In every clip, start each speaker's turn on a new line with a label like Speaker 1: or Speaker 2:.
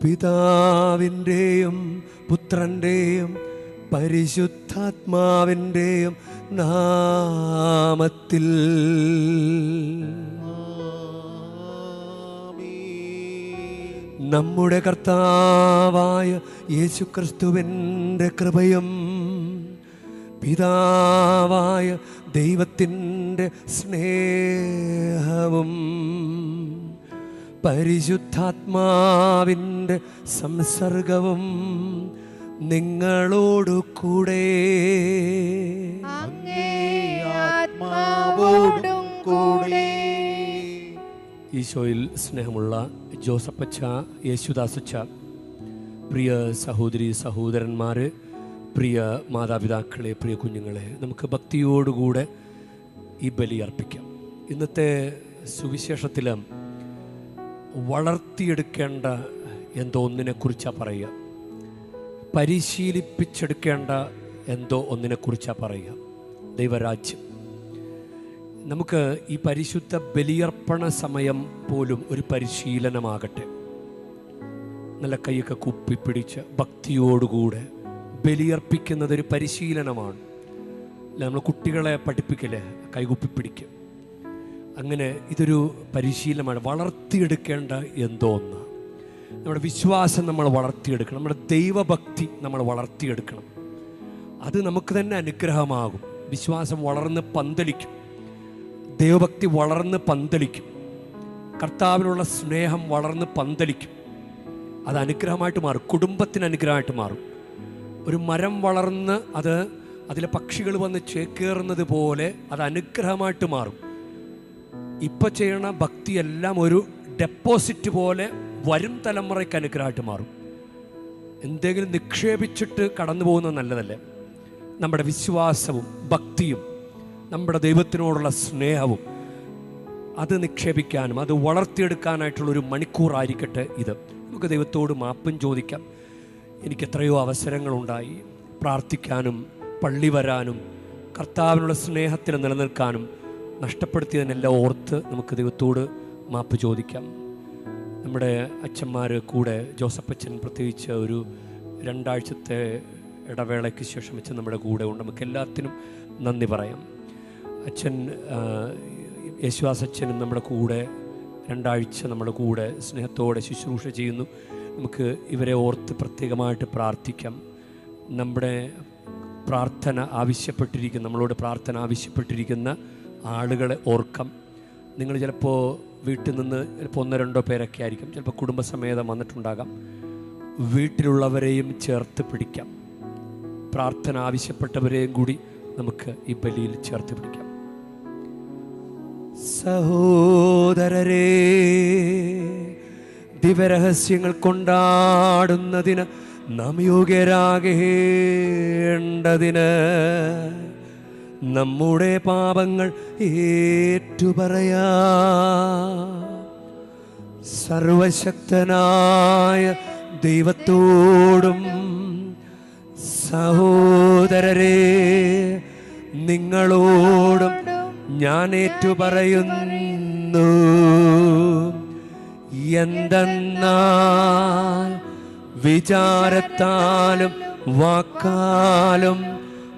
Speaker 1: പിതാവിൻ്റെയും പുത്രൻ്റെയും പരിശുദ്ധാത്മാവിൻ്റെയും നാമത്തിൽ. നമ്മുടെ കർത്താവായ യേശുക്രിസ്തുവിൻ്റെ കൃപയും പിതാവായ ദൈവത്തിൻ്റെ സ്നേഹവും പരിശുദ്ധാത്മാവിൻ്റെ സംസർഗവും നിങ്ങളോടു കൂടെ. ഈശോയിൽ സ്നേഹമുള്ള ജോസഫച്ച, യേശുദാസച്ച, പ്രിയ സഹോദരി സഹോദരന്മാർ, പ്രിയ മാതാപിതാക്കളെ, പ്രിയ കുഞ്ഞുങ്ങളെ, നമുക്ക് ഭക്തിയോടുകൂടെ ഈ ബലി അർപ്പിക്കാം. ഇന്നത്തെ സുവിശേഷത്തിൽ വളർത്തിയെടുക്കേണ്ട എന്തോ ഒന്നിനെക്കുറിച്ചാണ് പറയുക, പരിശീലിപ്പിച്ചെടുക്കേണ്ട എന്തോ ഒന്നിനെക്കുറിച്ചാണ് പറയുക, ദൈവരാജ്യം. നമുക്ക് ഈ പരിശുദ്ധ ബലിയർപ്പണ സമയം പോലും ഒരു പരിശീലനമാകട്ടെ. നല്ല കൈയൊക്കെ കുപ്പിപ്പിടിച്ച് ഭക്തിയോടുകൂടെ ബലിയർപ്പിക്കുന്നതൊരു പരിശീലനമാണ്. നമ്മൾ കുട്ടികളെ പഠിപ്പിക്കലേ, കൈകുപ്പിപ്പിടിക്കും. അങ്ങനെ ഇതൊരു പരിശീലനമാണ്, വളർത്തിയെടുക്കേണ്ട എന്തോ ഒന്ന്. നമ്മുടെ വിശ്വാസം നമ്മൾ വളർത്തിയെടുക്കണം, നമ്മുടെ ദൈവഭക്തി നമ്മൾ വളർത്തിയെടുക്കണം. അത് നമുക്ക് തന്നെ അനുഗ്രഹമാകും. വിശ്വാസം വളർന്ന് പന്തലിക്കും, ദൈവഭക്തി വളർന്ന് പന്തലിക്കും, കർത്താവിനുള്ള സ്നേഹം വളർന്ന് പന്തലിക്കും. അത് അനുഗ്രഹമായിട്ട് മാറും, കുടുംബത്തിന് അനുഗ്രഹമായിട്ട് മാറും. ഒരു മരം വളർന്ന് അതിലെ പക്ഷികൾ വന്ന് ചേക്കേറുന്നത് പോലെ അത് അനുഗ്രഹമായിട്ട് മാറും. ഇപ്പം ചെയ്യണ ഭക്തിയെല്ലാം ഒരു ഡെപ്പോസിറ്റ് പോലെ വരും തലമുറയ്ക്ക് അനുഗ്രഹമായിട്ട് മാറും. എന്തെങ്കിലും നിക്ഷേപിച്ചിട്ട് കടന്നു പോകുന്നത് നല്ലതല്ലേ? നമ്മുടെ വിശ്വാസവും ഭക്തിയും നമ്മുടെ ദൈവത്തിനോടുള്ള സ്നേഹവും അത് നിക്ഷേപിക്കാനും അത് വളർത്തിയെടുക്കാനായിട്ടുള്ളൊരു മണിക്കൂറായിരിക്കട്ടെ ഇത്. നമുക്ക് ദൈവത്തോട് മാപ്പും ചോദിക്കാം. എനിക്ക് എത്രയോ അവസരങ്ങളുണ്ടായി പ്രാർത്ഥിക്കാനും പള്ളി വരാനും കർത്താവിനുള്ള സ്നേഹത്തിൽ നിലനിൽക്കാനും. നഷ്ടപ്പെടുത്തിയതിനെല്ലാം ഓർത്ത് നമുക്ക് ദൈവത്തോട് മാപ്പ് ചോദിക്കാം. നമ്മുടെ അച്ഛന്മാർ കൂടെ, ജോസഫച്ചൻ പ്രത്യേകിച്ച് ഒരു 2 ആഴ്ചത്തെ ഇടവേളയ്ക്ക് ശേഷം അച്ഛൻ നമ്മുടെ കൂടെ ഉണ്ട്. നമുക്ക് എല്ലാത്തിനും നന്ദി പറയാം. അച്ഛൻ യേശുദാസച്ചനും നമ്മുടെ കൂടെ 2 ആഴ്ച നമ്മുടെ കൂടെ സ്നേഹത്തോടെ ശുശ്രൂഷ ചെയ്യുന്നു. നമുക്ക് ഇവരെ ഓർത്ത് പ്രത്യേകമായിട്ട് പ്രാർത്ഥിക്കാം. നമ്മുടെ നമ്മളോട് പ്രാർത്ഥന ആവശ്യപ്പെട്ടിരിക്കുന്ന ആളുകളെ ഓർക്കാം. നിങ്ങൾ ചിലപ്പോൾ വീട്ടിൽ നിന്ന് ചിലപ്പോൾ 1-2 പേരൊക്കെ ആയിരിക്കും, ചിലപ്പോൾ കുടുംബസമേതം വന്നിട്ടുണ്ടാകാം. വീട്ടിലുള്ളവരെയും ചേർത്ത് പിടിക്കാം. പ്രാർത്ഥന ആവശ്യപ്പെട്ടവരെയും കൂടി നമുക്ക് ഈ ബലിയിൽ ചേർത്ത് പിടിക്കാം. സഹോദരരേ, ദിവരഹസ്യങ്ങൾ കൊണ്ടാടുന്നതിന് നാം യോഗ്യരാകേണ്ടതിന് നമ്മുടെ പാപങ്ങൾ ഏറ്റുപറയാ. സർവശക്തനായ ദൈവത്തോടും സഹോദരരേ നിങ്ങളോടും ഞാൻ ഏറ്റുപറയുന്നു. എന്തെന്നാൽ വിചാരത്താലും വാക്കാലും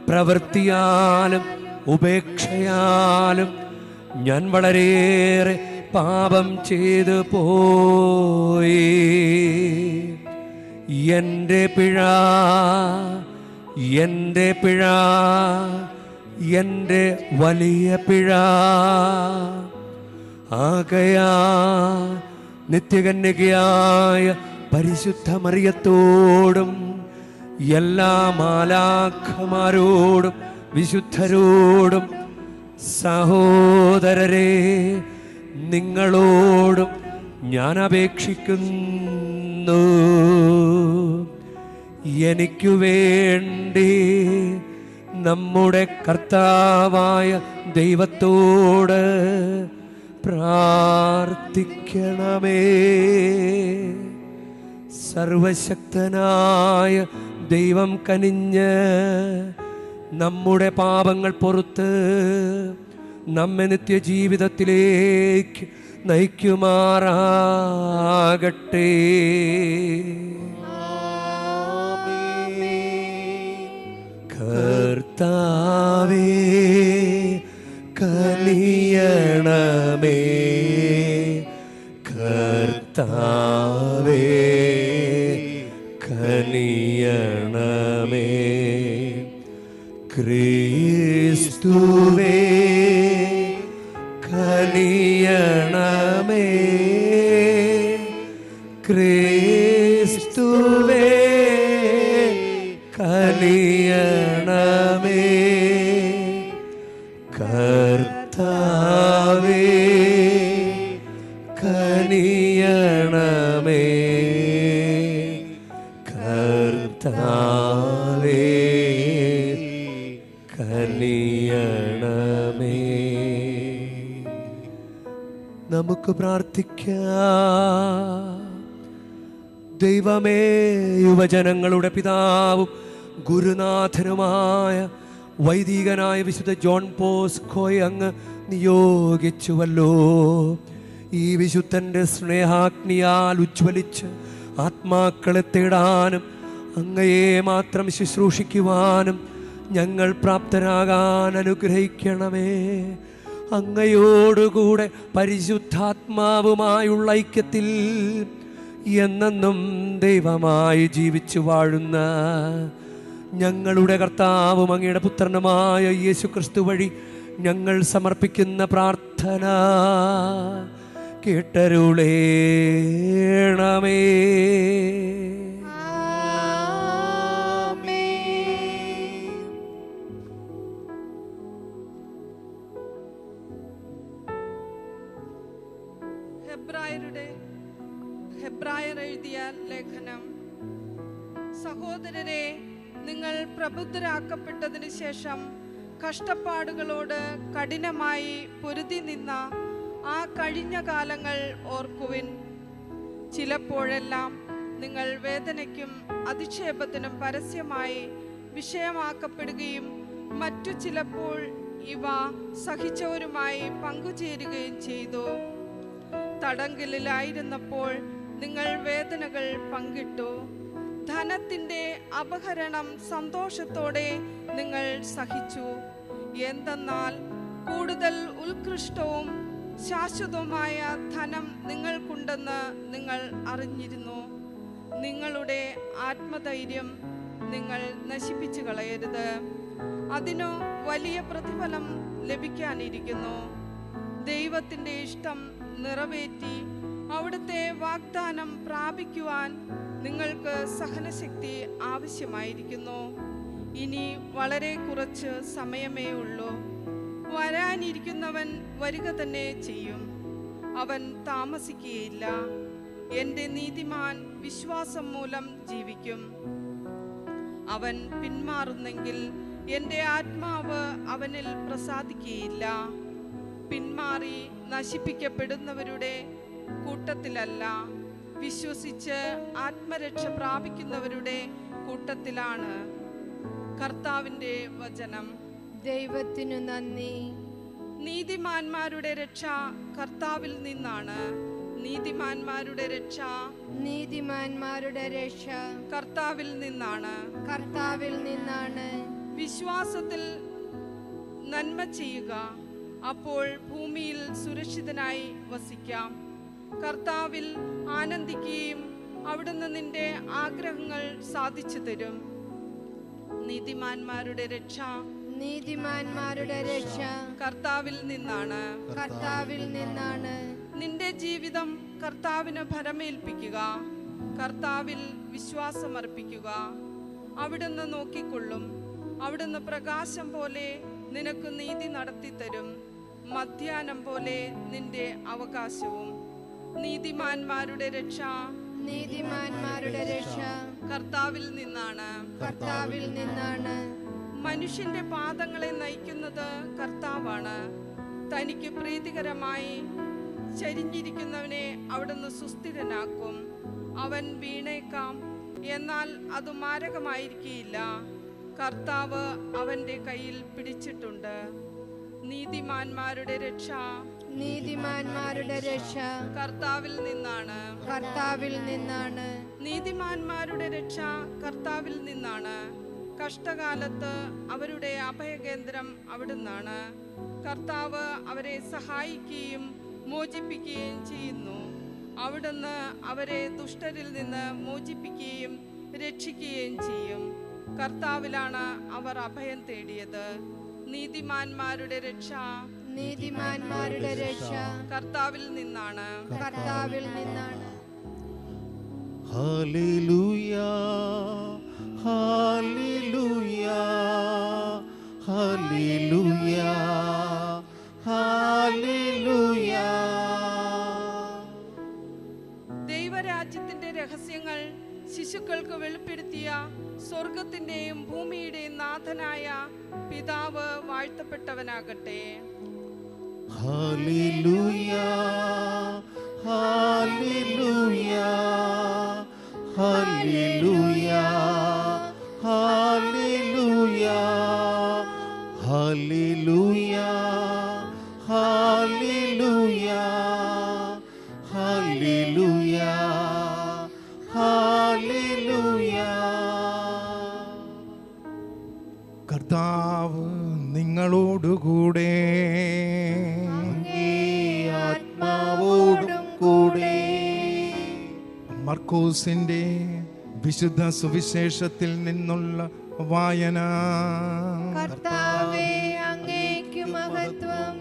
Speaker 1: പ്രവൃത്തിയാലും ഉപേക്ഷയാലും ഞാൻ വളരെയേറെ പാപം ചെയ്തു പോയി. എൻ്റെ പിഴ, എൻ്റെ വലിയ പിഴ. ആകയാ നിത്യകന്യകയായ പരിശുദ്ധ മറിയത്തോടും എല്ലാ മാലാഖമാരോടും വിശുദ്ധരോടും സഹോദരരെ നിങ്ങളോടും ഞാൻ അപേക്ഷിക്കുന്നു. എനിക്കു വേണ്ടി നമ്മുടെ കർത്താവായ ദൈവത്തോട് പ്രാർത്ഥിക്കണമേ. സർവശക്തനായ ദൈവം കനിഞ്ഞ് നമ്മുടെ പാപങ്ങൾ പൊറുത്ത് നമ്മെ നിത്യജീവിതത്തിലേക്ക് നയിക്കുമാറാകട്ടെ. കനിയണമേ ക്രിസ്തുവേ കനിയണമേ ക്രിസ്തുവേ കനിയണമേ കർത്താവേ കനിയണമേ കർത്താവേ കനിയണമേ. നമുക്ക് പ്രാർത്ഥിക്കാം. ദൈവമേ, യുവജനങ്ങളുടെ പിതാവും ഗുരുനാഥനുമായ വൈദികനായ വിശുദ്ധ ജോൺ ബോസ്കോയെ അങ്ങ് നിയോഗിച്ചുവല്ലോ. ഈ വിശുദ്ധൻ്റെ സ്നേഹാഗ്നിയാൽ ഉജ്ജ്വലിച്ച് ആത്മാക്കളെ തേടാനും അങ്ങയെ മാത്രം ശുശ്രൂഷിക്കുവാനും ഞങ്ങൾ പ്രാപ്തരാകാൻ അനുഗ്രഹിക്കണമേ. അങ്ങയോടുകൂടെ പരിശുദ്ധാത്മാവുമായുള്ള ഐക്യത്തിൽ എന്നെന്നും ദൈവമായി ജീവിച്ചു വാഴുന്ന ഞങ്ങളുടെ കർത്താവും അങ്ങയുടെ പുത്രനുമായ യേശു ക്രിസ്തു വഴി ഞങ്ങൾ സമർപ്പിക്കുന്ന പ്രാർത്ഥന കേട്ടരുളേണമേ.
Speaker 2: ഹെബ്രായർ എഴുതിയ ലേഖനം. സഹോദരരെ, നിങ്ങൾ പ്രബുദ്ധരാക്കപ്പെട്ടതിന് ശേഷം കഷ്ടപ്പാടുകളോട് കഠിനമായി പൊരുതി നിന്ന ആ കഴിഞ്ഞ കാലങ്ങൾ ഓർക്കുവിൻ. ചിലപ്പോഴെല്ലാം നിങ്ങൾ വേദനയ്ക്കും അധിക്ഷേപത്തിനും പരസ്യമായി വിഷയമാക്കപ്പെടുകയും മറ്റു ചിലപ്പോൾ ഇവ സഹിച്ചവരുമായി പങ്കുചേരുകയും ചെയ്തു. തടങ്കലിലായിരുന്നപ്പോൾ നിങ്ങൾ വേദനകൾ പങ്കിട്ടു. ധനത്തിൻ്റെ അപഹരണം സന്തോഷത്തോടെ നിങ്ങൾ സഹിച്ചു. എന്തെന്നാൽ കൂടുതൽ ഉത്കൃഷ്ടവും ശാശ്വതവുമായ ധനം നിങ്ങൾക്കുണ്ടെന്ന് നിങ്ങൾ അറിഞ്ഞിരുന്നു. നിങ്ങളുടെ ആത്മധൈര്യം നിങ്ങൾ നശിപ്പിച്ചു കളയരുത്. അതിനു വലിയ പ്രതിഫലം ലഭിക്കാനിരിക്കുന്നു. ദൈവത്തിൻ്റെ ഇഷ്ടം നിറവേറ്റി അവിടുത്തെ വാഗ്ദാനം പ്രാപിക്കുവാൻ നിങ്ങൾക്ക് സഹനശക്തി ആവശ്യമായിരിക്കുന്നു. ഇനി വളരെ കുറച്ച് സമയമേ ഉള്ളൂ. വരാനിരിക്കുന്നവൻ വരിക തന്നെ ചെയ്യും. അവൻ താമസിക്കുകയില്ല. എൻ്റെ നീതിമാൻ വിശ്വാസം മൂലം ജീവിക്കും. അവൻ പിന്മാറുന്നെങ്കിൽ എൻ്റെ ആത്മാവ് അവനിൽ പ്രസാദിക്കുകയില്ല. പിന്മാറി നശിപ്പിക്കപ്പെടുന്നവരുടെ കൂട്ടത്തിലല്ല, വിശ്വസിച്ച് ആത്മരക്ഷ പ്രാപിക്കുന്നവരുടെ കൂട്ടത്തിലാണ്. കർത്താവിൻ്റെ വചനം.
Speaker 3: ദൈവത്തിനു നന്ദി.
Speaker 2: നീതിമാന്മാരുടെ രക്ഷ കർത്താവിൽ നിന്നാണ്. നീതിമാന്മാരുടെ രക്ഷ കർത്താവിൽ നിന്നാണ്. വിശ്വാസത്തിൽ നന്മ ചെയ്യുക, അപ്പോൾ ഭൂമിയിൽ സുരക്ഷിതനായി വസിക്കാം. കർത്താവിൽ ആനന്ദിക്കുകയും അവിടുന്ന് നിന്റെ ആഗ്രഹങ്ങൾ സാധിച്ചു തരും. നീതിമാന്മാരുടെ രക്ഷ കർത്താവിൽ നിന്നാണ്. നിന്റെ ജീവിതം കർത്താവിന് ഭരമേൽപ്പിക്കുക. കർത്താവിൽ വിശ്വാസമർപ്പിക്കുക. അവിടുന്ന് നോക്കിക്കൊള്ളും. അവിടുന്ന് പ്രകാശം പോലെ നിനക്ക് നീതി നടത്തിത്തരും. മധ്യാഹ്നം പോലെ നിന്റെ അവകാശവും. നീതിമാന്മാരുടെ രക്ഷ കർത്താവിൽ നിന്നാണ്. മനുഷ്യന്റെ പാദങ്ങളെ നയിക്കുന്നത് കർത്താവാണ്. തനിക്ക് പ്രീതികരമായി ചരിഞ്ഞിരിക്കുന്നവനെ അവിടുന്ന് സുസ്ഥിരനാക്കും. അവൻ വീണേക്കാം, എന്നാൽ അത് മാരകമായിരിക്കില്ല. കർത്താവ് അവന്റെ കയ്യിൽ പിടിച്ചിട്ടുണ്ട്. നീതിമാന്മാരുടെ രക്ഷ കർത്താവിൽ നിന്നാണ്. നീതിമാന്മാരുടെ രക്ഷ കർത്താവിൽ നിന്നാണ്. കഷ്ടകാലത്ത് അവരുടെ അഭയകേന്ദ്രം അവിടുന്നാണ്. കർത്താവ് അവരെ സഹായിക്കുകയും മോചിപ്പിക്കുകയും ചെയ്യുന്നു. അവിടുന്ന് അവരെ ദുഷ്ടരിൽ നിന്ന് മോചിപ്പിക്കുകയും രക്ഷിക്കുകയും ചെയ്യും. കർത്താവിലാണ് അവർ അഭയം തേടിയത്. നീതിമാന്മാരുടെ രക്ഷ കർത്താവിൽ നിന്നാണ്.
Speaker 4: ഹല്ലേലൂയ, ഹല്ലേലൂയ, ഹല്ലേലൂയ, ഹല്ലേലൂയ.
Speaker 2: ദൈവരാജ്യത്തിന്റെ രഹസ്യങ്ങൾ ശിശുക്കൾക്ക് വെളിപ്പെടുത്തിയ സ്വർഗത്തിന്റെയും ഭൂമിയുടെയും നാഥനായ പിതാവ് വാഴ്ത്തപ്പെട്ടവനാകട്ടെ.
Speaker 4: ഹല്ലേലൂയ, ഹല്ലേലൂയ, ഹല്ലേലൂയ, ഹല്ലേലൂയ, ഹല്ലേലൂയ, ഹല്ലേലൂയ, ഹല്ലേലൂയ, ഹല്ലേലൂയ. കർത്താവ് നിങ്ങളോടുകൂടെ, ആത്മാവോടും കൂടെ. മർക്കോസിന്റെ വിശുദ്ധ സുവിശേഷത്തിൽ നിന്നുള്ള വായന.
Speaker 3: കർത്താവേ, അങ്ങേക്ക് മഹത്വം.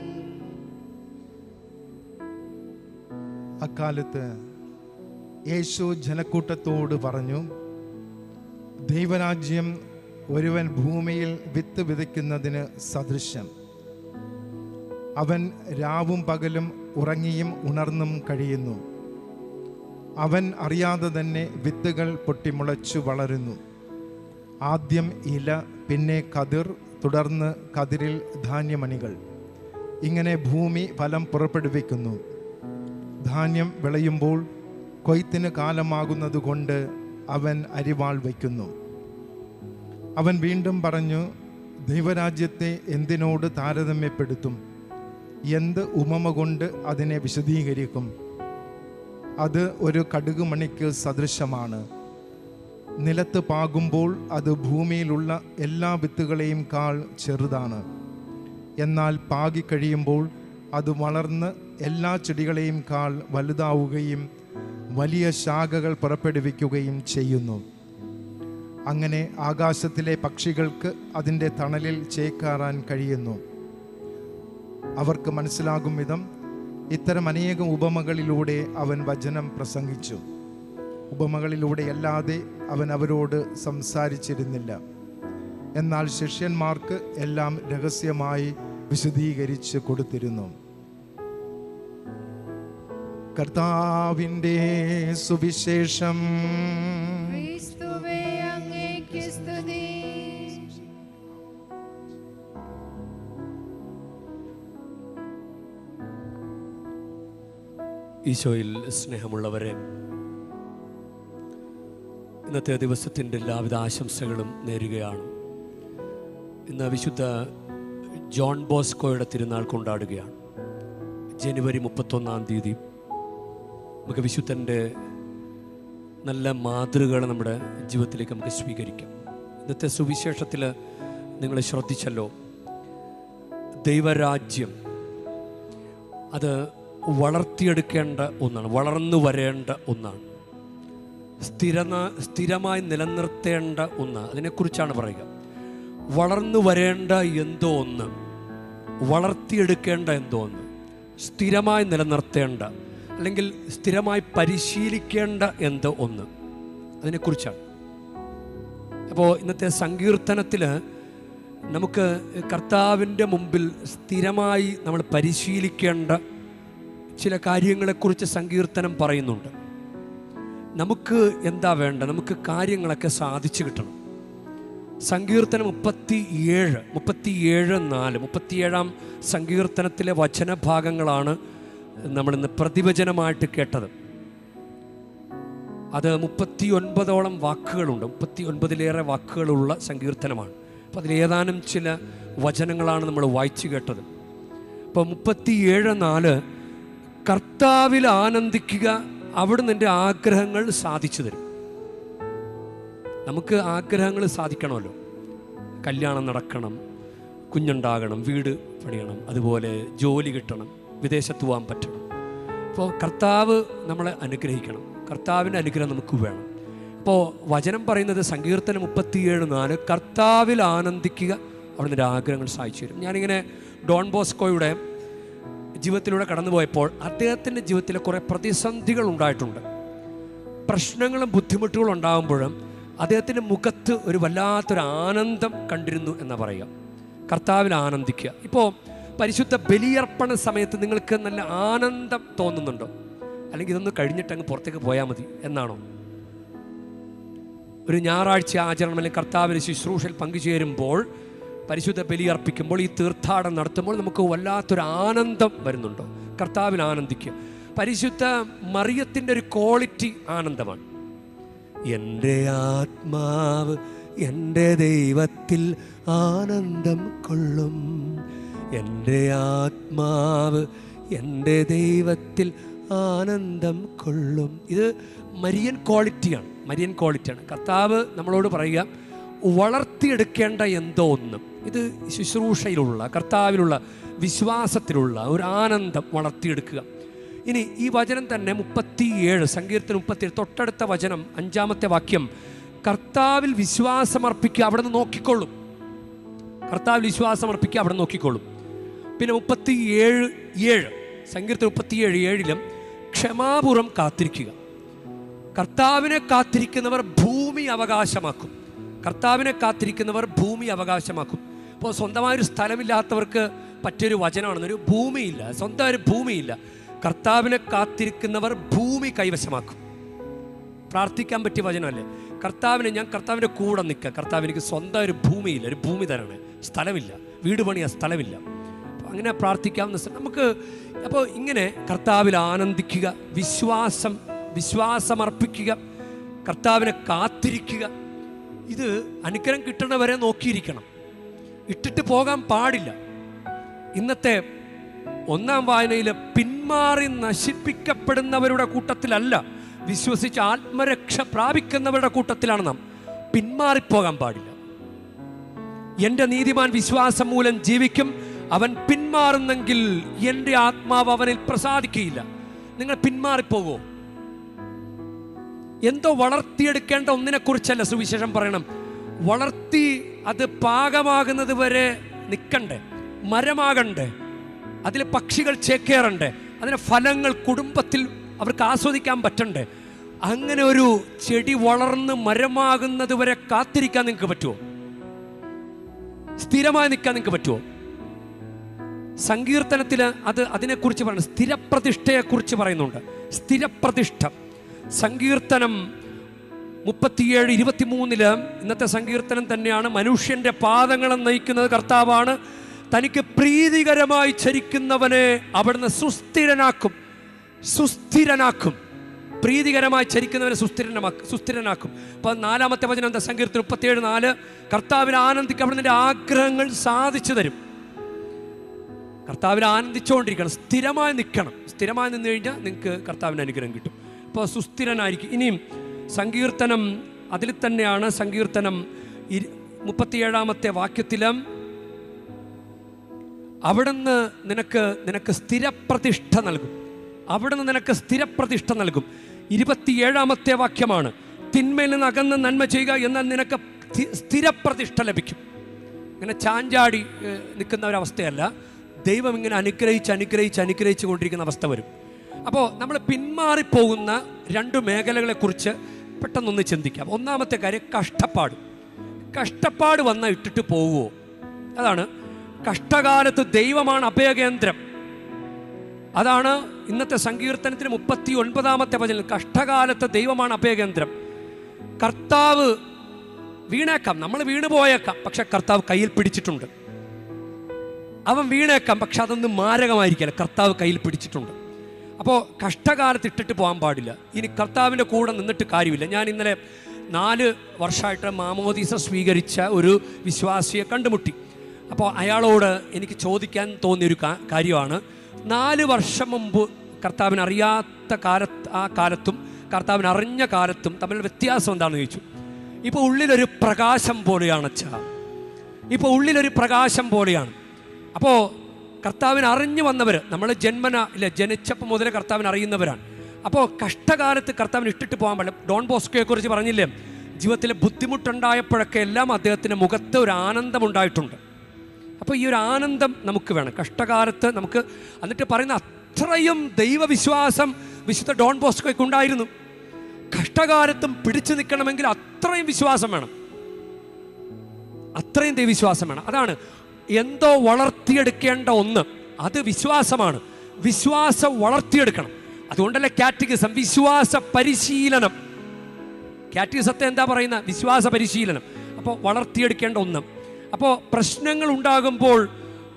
Speaker 4: അക്കാലത്ത് യേശു ജനക്കൂട്ടത്തോട് പറഞ്ഞു, ദൈവരാജ്യം ഒരുവൻ ഭൂമിയിൽ വിത്ത് വിതയ്ക്കുന്നതിന് സദൃശം. അവൻ രാവും പകലും ഉറങ്ങിയും ഉണർന്നും കഴിയുന്നു. അവൻ അറിയാതെ തന്നെ വിത്തുകൾ പൊട്ടിമുളച്ചു വളരുന്നു. ആദ്യം ഇല, പിന്നെ കതിർ, തുടർന്ന് കതിരിൽ ധാന്യമണികൾ. ഇങ്ങനെ ഭൂമി ഫലം പുറപ്പെടുവിക്കുന്നു. ധാന്യം വിളയുമ്പോൾ കൊയ്ത്തിന് കാലമാകുന്നത് കൊണ്ട് അവൻ അരിവാൾ വയ്ക്കുന്നു. അവൻ വീണ്ടും പറഞ്ഞു, ദൈവരാജ്യത്തെ എന്തിനോട് താരതമ്യപ്പെടുത്തും? എന്ത് ഉപമ കൊണ്ട് അതിനെ വിശദീകരിക്കും? അത് ഒരു കടുകുമണിക്ക് സദൃശമാണ്. നിലത്ത് പാകുമ്പോൾ അത് ഭൂമിയിലുള്ള എല്ലാ വിത്തുകളെയും കാൾ ചെറുതാണ്. എന്നാൽ പാകിക്കഴിയുമ്പോൾ അത് വളർന്ന് എല്ലാ ചെടികളെയും കാൾ വലുതാവുകയും വലിയ ശാഖകൾ പുറപ്പെടുവിക്കുകയും ചെയ്യുന്നു. അങ്ങനെ ആകാശത്തിലെ പക്ഷികൾക്ക് അതിൻ്റെ തണലിൽ ചേക്കാറാൻ കഴിയുന്നു. അവർക്ക് മനസ്സിലാകും വിധം ഇത്തരം അനേകം ഉപമകളിലൂടെ അവൻ വചനം പ്രസംഗിച്ചു. ഉപമകളിലൂടെയല്ലാതെ അവൻ അവരോട് സംസാരിച്ചിരുന്നില്ല. എന്നാൽ ശിഷ്യന്മാർക്ക് എല്ലാം രഹസ്യമായി വിശദീകരിച്ച് കൊടുത്തിരുന്നു. കർത്താവിൻ്റെ സുവിശേഷം.
Speaker 3: ക്രിസ്തുവേ, അങ്ങേക്ക് സ്തുതി.
Speaker 1: ഈശോയിൽ സ്നേഹമുള്ളവരെ, ഇന്നത്തെ ദിവസത്തിൻ്റെ എല്ലാവിധ ആശംസകളും നേരുകയാണ്. ഇന്ന് വിശുദ്ധ ജോൺ ബോസ്കോയുടെ തിരുനാൾ കൊണ്ടാടുകയാണ്. ജനുവരി 31-ാം തീയതി നമുക്ക് വിശുദ്ധൻ്റെ നല്ല മാതൃകകൾ നമ്മുടെ ജീവിതത്തിലേക്ക് നമുക്ക് സ്വീകരിക്കാം. ഇന്നത്തെ സുവിശേഷത്തിൽ നിങ്ങൾ ശ്രദ്ധിച്ചല്ലോ, ദൈവരാജ്യം അത് വളർത്തിയെടുക്കേണ്ട ഒന്നാണ്, വളർന്നു വരേണ്ട ഒന്നാണ്, സ്ഥിരമായി നിലനിർത്തേണ്ട ഒന്ന്. അതിനെക്കുറിച്ചാണ് പറയുക. വളർന്നു വരേണ്ട എന്തോ ഒന്ന്, വളർത്തിയെടുക്കേണ്ട എന്തോ ഒന്ന്, സ്ഥിരമായി നിലനിർത്തേണ്ട അല്ലെങ്കിൽ സ്ഥിരമായി പരിശീലിക്കേണ്ട എന്തോ ഒന്ന്, അതിനെക്കുറിച്ചാണ്. അപ്പോൾ ഇന്നത്തെ സങ്കീർത്തനത്തിൽ നമുക്ക് കർത്താവിൻ്റെ മുമ്പിൽ സ്ഥിരമായി നമ്മൾ പരിശീലിക്കേണ്ട ചില കാര്യങ്ങളെക്കുറിച്ച് സങ്കീർത്തനം പറയുന്നുണ്ട്. നമുക്ക് എന്താ വേണ്ട? നമുക്ക് കാര്യങ്ങളൊക്കെ സാധിച്ചു കിട്ടണം. സങ്കീർത്തനം 37-4 സങ്കീർത്തനത്തിലെ വചനഭാഗങ്ങളാണ് നമ്മളിന്ന് പ്രതിവചനമായിട്ട് കേട്ടത്. അത് 39ഓളം വാക്കുകളുണ്ട്, 39-ലേറെ വാക്കുകളുള്ള സങ്കീർത്തനമാണ്. അപ്പോൾ അതിലേതാനും ചില വചനങ്ങളാണ് നമ്മൾ വായിച്ചു കേട്ടത്. അപ്പോൾ 37:4, കർത്താവിൽ ആനന്ദിക്കുക, അവിടുന്ന് എൻ്റെ ആഗ്രഹങ്ങൾ സാധിച്ചു തരും. നമുക്ക് ആഗ്രഹങ്ങൾ സാധിക്കണമല്ലോ. കല്യാണം നടക്കണം, കുഞ്ഞുണ്ടാകണം, വീട് പണിയണം, അതുപോലെ ജോലി കിട്ടണം, വിദേശത്ത് പോകാൻ പറ്റണം, അപ്പോൾ കർത്താവ് നമ്മളെ അനുഗ്രഹിക്കണം, കർത്താവിൻ്റെ അനുഗ്രഹം നമുക്ക് വേണം. അപ്പോൾ വചനം പറയുന്നത് സങ്കീർത്തനം 37:4 കർത്താവിൽ ആനന്ദിക്കുക, അവിടെ നിൻ്റെ ആഗ്രഹങ്ങൾ സാധിച്ചു തരും. ഞാനിങ്ങനെ ഡോൺ ബോസ്കോയുടെ ജീവിതത്തിലൂടെ കടന്നുപോയപ്പോൾ അദ്ദേഹത്തിൻ്റെ ജീവിതത്തിൽ കുറേ പ്രതിസന്ധികൾ ഉണ്ടായിട്ടുണ്ട്. പ്രശ്നങ്ങളും ബുദ്ധിമുട്ടുകളും ഉണ്ടാകുമ്പോഴും അദ്ദേഹത്തിൻ്റെ മുഖത്ത് ഒരു വല്ലാത്തൊരു ആനന്ദം കണ്ടിരുന്നു എന്നാ പറയുക. കർത്താവിൽ ആനന്ദിക്കുക. ഇപ്പോൾ പരിശുദ്ധ ബലിയർപ്പണ സമയത്ത് നിങ്ങൾക്ക് നല്ല ആനന്ദം തോന്നുന്നുണ്ടോ? അല്ലെങ്കിൽ ഇതൊന്ന് കഴിഞ്ഞിട്ട് അങ്ങ് പുറത്തേക്ക് പോയാൽ മതി എന്നാണോ? ഒരു ഞായറാഴ്ച ആചരണം അല്ലെങ്കിൽ കർത്താവിൻ്റെ ശുശ്രൂഷയിൽ പങ്കുചേരുമ്പോൾ, പരിശുദ്ധ ബലി അർപ്പിക്കുമ്പോൾ, ഈ തീർത്ഥാടനം നടത്തുമ്പോൾ നമുക്ക് വല്ലാത്തൊരു ആനന്ദം വരുന്നുണ്ടോ? കർത്താവിൽ ആനന്ദിക്കുക. പരിശുദ്ധ മറിയത്തിൻ്റെ ഒരു ക്വാളിറ്റി ആനന്ദമാണ്. എൻ്റെ ആത്മാവ് എൻ്റെ ദൈവത്തിൽ ആനന്ദം കൊള്ളും, എൻ്റെ ആത്മാവ് എൻ്റെ ദൈവത്തിൽ ആനന്ദം കൊള്ളും. ഇത് മരിയൻ ക്വാളിറ്റിയാണ്, മരിയൻ ക്വാളിറ്റിയാണ്. കർത്താവ് നമ്മളോട് പറയുക, വളർത്തിയെടുക്കേണ്ട എന്തോ ഒന്ന്. ഇത് ശുശ്രൂഷയിലുള്ള, കർത്താവിലുള്ള, വിശ്വാസത്തിലുള്ള ഒരു ആനന്ദം വളർത്തിയെടുക്കുക. ഇനി ഈ വചനം തന്നെ 37 സങ്കീർത്തനം 37 തൊട്ടടുത്ത വചനം 5-ാമത്തെ വാക്യം, കർത്താവിൽ വിശ്വാസമർപ്പിക്കുക, അവിടെ നിന്ന് നോക്കിക്കൊള്ളും. കർത്താവിൽ വിശ്വാസമർപ്പിക്കുക, അവിടെ നോക്കിക്കൊള്ളും. പിന്നെ 37:7 സങ്കീർത്തനം 37:7 ക്ഷമാപൂർവം കാത്തിരിക്കുക. കർത്താവിനെ കാത്തിരിക്കുന്നവർ ഭൂമി അവകാശമാക്കും. കർത്താവിനെ കാത്തിരിക്കുന്നവർ ഭൂമി അവകാശമാക്കും. ഇപ്പോൾ സ്വന്തമായൊരു സ്ഥലമില്ലാത്തവർക്ക് പറ്റിയൊരു വചനമാണ്. ഒരു ഭൂമിയില്ല, സ്വന്തം ഒരു ഭൂമിയില്ല. കർത്താവിനെ കാത്തിരിക്കുന്നവർ ഭൂമി കൈവശമാക്കും. പ്രാർത്ഥിക്കാൻ പറ്റിയ വചനമല്ലേ? ഞാൻ കർത്താവിൻ്റെ കൂടെ നിൽക്കുക. കർത്താവ് എനിക്ക് സ്വന്തം ഒരു ഭൂമിയില്ല, ഒരു ഭൂമി തരണേ, സ്ഥലമില്ല, വീട് പണിയാ സ്ഥലമില്ല. അങ്ങനെ പ്രാർത്ഥിക്കാവുന്ന നമുക്ക്. അപ്പോൾ ഇങ്ങനെ കർത്താവിൽ ആനന്ദിക്കുക, വിശ്വാസമർപ്പിക്കുക, കർത്താവിനെ കാത്തിരിക്കുക. ഇത് അനുഗ്രഹം കിട്ടണവരെ നോക്കിയിരിക്കണം, ഇട്ടിട്ട് പോകാൻ പാടില്ല. ഇന്നത്തെ 1-ാം വായനയിൽ പിന്മാറി നശിപ്പിക്കപ്പെടുന്നവരുടെ കൂട്ടത്തിലല്ല, വിശ്വസിച്ച് ആത്മരക്ഷ പ്രാപിക്കുന്നവരുടെ കൂട്ടത്തിലാണ് നാം. പിന്മാറിപ്പോകാൻ പാടില്ല. എൻ്റെ നീതിമാൻ വിശ്വാസം മൂലം ജീവിക്കും, അവൻ പിന്മാറുന്നെങ്കിൽ എൻ്റെ ആത്മാവ് അവനിൽ പ്രസാദിക്കുകയില്ല. നിങ്ങൾ പിന്മാറിപ്പോകോ? എന്തോ വളർത്തിയെടുക്കേണ്ട ഒന്നിനെക്കുറിച്ചല്ല സുവിശേഷം പറയണം. വളർത്തി അത് പാകമാകുന്നത് വരെ നിൽക്കണ്ടേ, മരമാകണ്ടേ, അതിൽ പക്ഷികൾ ചേക്കേറണ്ടേ, അതിൻ്റെ ഫലങ്ങൾ കുടുംബത്തിൽ അവർക്ക് ആസ്വദിക്കാൻ പറ്റണ്ടേ. അങ്ങനെ ഒരു ചെടി വളർന്ന് മരമാകുന്നത് വരെ കാത്തിരിക്കാൻ നിങ്ങൾക്ക് പറ്റുമോ? സ്ഥിരമായി നിൽക്കാൻ നിങ്ങൾക്ക് പറ്റുമോ? സങ്കീർത്തനത്തിൽ അതിനെക്കുറിച്ച് പറയുന്നത്, സ്ഥിരപ്രതിഷ്ഠയെക്കുറിച്ച് പറയുന്നുണ്ട്. സ്ഥിരപ്രതിഷ്ഠ സങ്കീർത്തനം 37:23 ഇന്നത്തെ സങ്കീർത്തനം തന്നെയാണ്. മനുഷ്യൻ്റെ പാദങ്ങളെ നയിക്കുന്നത് കർത്താവാണ്, തനിക്ക് പ്രീതികരമായി ചരിക്കുന്നവനെ അവിടുന്ന് സുസ്ഥിരനാക്കും. പ്രീതികരമായി ചരിക്കുന്നവനെ സുസ്ഥിരനാക്കും. അപ്പോൾ 4-ാമത്തെ വചനം എന്താ? സങ്കീർത്തനം 37:4 കർത്താവിൽ ആനന്ദിക്കുക, അവിടുന്ന് ആഗ്രഹങ്ങൾ സാധിച്ചു തരും. കർത്താവിൽ ആനന്ദിച്ചുകൊണ്ടിരിക്കണം, സ്ഥിരമായി നിൽക്കണം. സ്ഥിരമായി നിന്ന് കഴിഞ്ഞാൽ നിങ്ങൾക്ക് കർത്താവിൻ്റെ അനുഗ്രഹം കിട്ടും. അപ്പോൾ സുസ്ഥിരനായിരിക്കും. ഇനിയും സങ്കീർത്തനം അതിൽ തന്നെയാണ്. സങ്കീർത്തനം 37-ാമത്തെ വാക്യത്തിലും അവിടുന്ന് നിനക്ക് സ്ഥിരപ്രതിഷ്ഠ നൽകും. അവിടുന്ന് നിനക്ക് സ്ഥിരപ്രതിഷ്ഠ നൽകും. 27-ാമത്തെ വാക്യമാണ്, തിന്മയിൽ നിന്ന് അകന്ന് നന്മ ചെയ്യുക, എന്നാൽ നിനക്ക് സ്ഥിരപ്രതിഷ്ഠ ലഭിക്കും. ഇങ്ങനെ ചാഞ്ചാടി നിൽക്കുന്ന ഒരവസ്ഥയല്ല. ദൈവം ഇങ്ങനെ അനുഗ്രഹിച്ച് കൊണ്ടിരിക്കുന്ന അവസ്ഥ വരും. അപ്പോൾ നമ്മൾ പിന്മാറിപ്പോകുന്ന 2 മേഖലകളെക്കുറിച്ച് പെട്ടെന്നൊന്ന് ചിന്തിക്കാം. 1-ാമത്തെ കാര്യം കഷ്ടപ്പാട് വന്നാൽ ഇട്ടിട്ട് പോവുമോ? അതാണ്. കഷ്ടകാലത്ത് ദൈവമാണ് അഭയകേന്ദ്രം. അതാണ് ഇന്നത്തെ സങ്കീർത്തനത്തിന് 39-ാമത്തെ വചനം. കഷ്ടകാലത്ത് ദൈവമാണ് അഭയകേന്ദ്രം. കർത്താവ് വീണേക്കാം, നമ്മൾ വീണുപോയേക്കാം, പക്ഷെ കർത്താവ് കയ്യിൽ പിടിച്ചിട്ടുണ്ട്. അവൻ വീണേക്കാം, പക്ഷെ അതൊന്നും മാരകമായിരിക്കില്ല, കർത്താവ് കയ്യിൽ പിടിച്ചിട്ടുണ്ട്. അപ്പോൾ കഷ്ടകാലത്ത് ഇട്ടിട്ട് പോകാൻ പാടില്ല. ഇനി കർത്താവിൻ്റെ കൂടെ നിന്നിട്ട് കാര്യമില്ല. ഞാൻ ഇന്നലെ 4 വർഷമായിട്ട് മാമോദീസ സ്വീകരിച്ച ഒരു വിശ്വാസിയെ കണ്ടുമുട്ടി. അപ്പോൾ അയാളോട് എനിക്ക് ചോദിക്കാൻ തോന്നിയൊരു കാര്യമാണ്, 4 വർഷം മുമ്പ് കർത്താവിനെ അറിയാത്ത കാലത്തും കർത്താവിനെ അറിഞ്ഞ കാലത്തും തമ്മിലുള്ള വ്യത്യാസം എന്താണെന്ന് ചോദിച്ചു. ഇപ്പോൾ ഉള്ളിലൊരു പ്രകാശം പോലെയാണ് അച്ഛാ, ഇപ്പോൾ ഉള്ളിലൊരു പ്രകാശം പോലെയാണ്. അപ്പോൾ കർത്താവിനെ അറിഞ്ഞു വന്നവർ, നമ്മൾ ജന്മന ഇല്ല ജനിച്ചപ്പോൾ മുതൽ കർത്താവിനെ അറിയുന്നവരാണ്. അപ്പോൾ കഷ്ടകാലത്ത് കർത്താവിനെ ഇട്ടിട്ട് പോകാൻ പാടില്ല. ഡോൺ ബോസ്കോയെ കുറിച്ച് പറഞ്ഞില്ലേ, ജീവിതത്തിൽ ബുദ്ധിമുട്ടുണ്ടായപ്പോഴൊക്കെ എല്ലാം അദ്ദേഹത്തിൻ്റെ മുഖത്ത് ഒരു ആനന്ദം ഉണ്ടായിട്ടുണ്ട്. അപ്പോൾ ഈ ഒരു ആനന്ദം നമുക്ക് വേണം കഷ്ടകാലത്ത് നമുക്ക്. എന്നിട്ട് പറയുന്ന അത്രയും ദൈവവിശ്വാസം വിശുദ്ധ ഡോൺ ബോസ്കോയ്ക്ക് ഉണ്ടായിരുന്നു. കഷ്ടകാലത്തും പിടിച്ചു നിൽക്കണമെങ്കിൽ അത്രയും വിശ്വാസം വേണം, അത്രയും ദൈവവിശ്വാസം വേണം. അതാണ് എന്തോ വളർത്തിയെടുക്കേണ്ട ഒന്ന്, അത് വിശ്വാസമാണ്. വിശ്വാസം വളർത്തിയെടുക്കണം. അതുകൊണ്ടല്ലേ കാറ്റഗിസം, വിശ്വാസ പരിശീലനം. കാറ്റഗിസത്തെ എന്താ പറയുന്ന? വിശ്വാസ പരിശീലനം. അപ്പോൾ വളർത്തിയെടുക്കേണ്ട ഒന്ന്. അപ്പോൾ പ്രശ്നങ്ങൾ ഉണ്ടാകുമ്പോൾ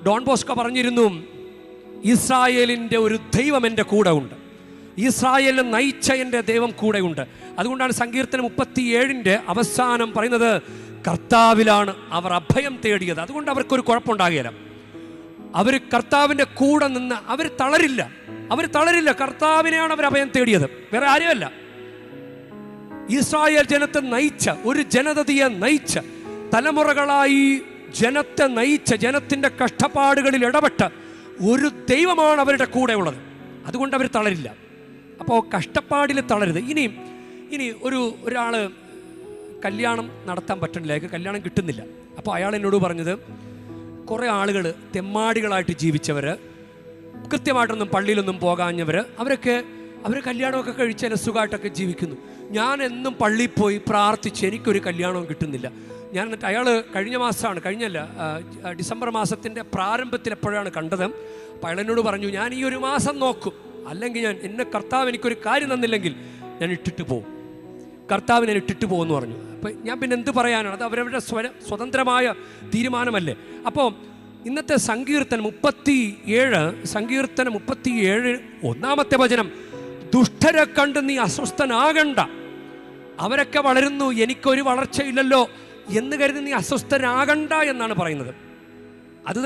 Speaker 1: ഡോൺ ബോസ്കോ പറഞ്ഞിരുന്നു, ഇസ്രായേലിൻ്റെ ഒരു ദൈവം എൻ്റെ കൂടെ ഉണ്ട്, ഇസ്രായേലിനെ നയിച്ച എൻ്റെ ദൈവം കൂടെയുണ്ട്. അതുകൊണ്ടാണ് സങ്കീർത്തനം 37 അവസാനം പറയുന്നത്, കർത്താവിലാണ് അവർ അഭയം തേടിയത്. അതുകൊണ്ട് അവർക്കൊരു കുഴപ്പമുണ്ടാകില്ല. അവർ കർത്താവിൻ്റെ കൂടെ നിന്ന് അവർ തളരില്ല. കർത്താവിനെയാണ് അവർ അഭയം തേടിയത്, വേറെ ആരുമല്ല. ഇസ്രായേൽ ജനത്തെ നയിച്ച, ഒരു ജനതയെ നയിച്ച, തലമുറകളായി ജനത്തെ നയിച്ച, ജനത്തിൻ്റെ കഷ്ടപ്പാടുകളിൽ ഇടപെട്ട ഒരു ദൈവമാണ് അവരുടെ കൂടെ ഉള്ളത്. അതുകൊണ്ട് അവർ തളരില്ല. അപ്പോൾ കഷ്ടപ്പാടിൽ തളരുത്. ഇനി ഒരാൾ കല്യാണം നടത്താൻ പറ്റുന്നില്ല, അയാൾക്ക് കല്യാണം കിട്ടുന്നില്ല. അപ്പോൾ അയാൾ എന്നോട് പറഞ്ഞത്, കുറേ ആളുകൾ തെമ്മാടികളായിട്ട് ജീവിച്ചവർ, കൃത്യമായിട്ടൊന്നും പള്ളിയിലൊന്നും പോകാഞ്ഞവർ, അവർ കല്യാണമൊക്കെ കഴിച്ച് സുഖമായിട്ടൊക്കെ ജീവിക്കുന്നു. ഞാൻ എന്നും പള്ളിയിൽ പോയി പ്രാർത്ഥിച്ച് എനിക്കൊരു കല്യാണവും കിട്ടുന്നില്ല. എന്നിട്ട് അയാൾ ഡിസംബർ മാസത്തിൻ്റെ പ്രാരംഭത്തിൽ എപ്പോഴാണ് കണ്ടത്. അപ്പോൾ അയാൾ എന്നോട് പറഞ്ഞു, ഞാൻ ഈ ഒരു മാസം നോക്കും, അല്ലെങ്കിൽ കർത്താവ് എനിക്കൊരു കാര്യം തന്നില്ലെങ്കിൽ ഞാൻ ഇട്ടിട്ട് പോകും, കർത്താവിനെ ഇട്ടിട്ട് പോകുമെന്ന് പറഞ്ഞു. അപ്പം ഞാൻ പിന്നെ എന്ത് പറയാനാണ്? അത് അവരവരുടെ സ്വതന്ത്രമായ തീരുമാനമല്ലേ. അപ്പോൾ ഇന്നത്തെ സങ്കീർത്തനം 37 ഒന്നാമത്തെ വചനം, ദുഷ്ടരെ കണ്ട് നീ അസ്വസ്ഥനാകണ്ട, അവരൊക്കെ വളരുന്നു, എനിക്കൊരു വളർച്ചയില്ലല്ലോ എന്ന് കരുതി നീ അസ്വസ്ഥനാകണ്ട എന്നാണ് പറയുന്നത്. അത്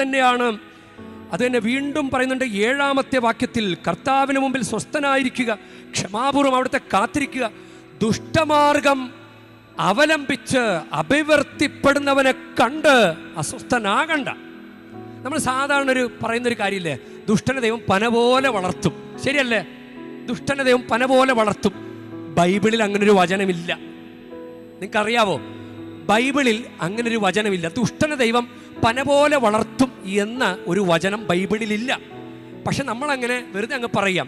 Speaker 1: തന്നെ വീണ്ടും പറയുന്നുണ്ട് 7ാമത്തെ വാക്യത്തിൽ, കർത്താവിന് മുമ്പിൽ സ്വസ്ഥനായിരിക്കുക, ക്ഷമാപൂർവം അവിടുത്തെ കാത്തിരിക്കുക, ദുഷ്ടമാർഗം അവലംബിച്ച് അഭിവർത്തിപ്പെടുന്നവനെ കണ്ട് അസ്വസ്ഥനാകണ്ട. നമ്മൾ സാധാരണ പറയുന്നൊരു കാര്യമില്ലേ, ദുഷ്ടനെ ദൈവം പന പോലെ വളർത്തും. ശരിയല്ലേ? ദുഷ്ടനെ ദൈവം പന പോലെ വളർത്തും. ബൈബിളിൽ അങ്ങനൊരു വചനമില്ല. നിങ്ങൾക്കറിയാവോ? ബൈബിളിൽ അങ്ങനൊരു വചനമില്ല. ദുഷ്ടനെ ദൈവം പന പോലെ വളർത്തും എന്ന ഒരു വചനം ബൈബിളിലില്ല. പക്ഷെ നമ്മളങ്ങനെ വെറുതെ അങ്ങ് പറയാം.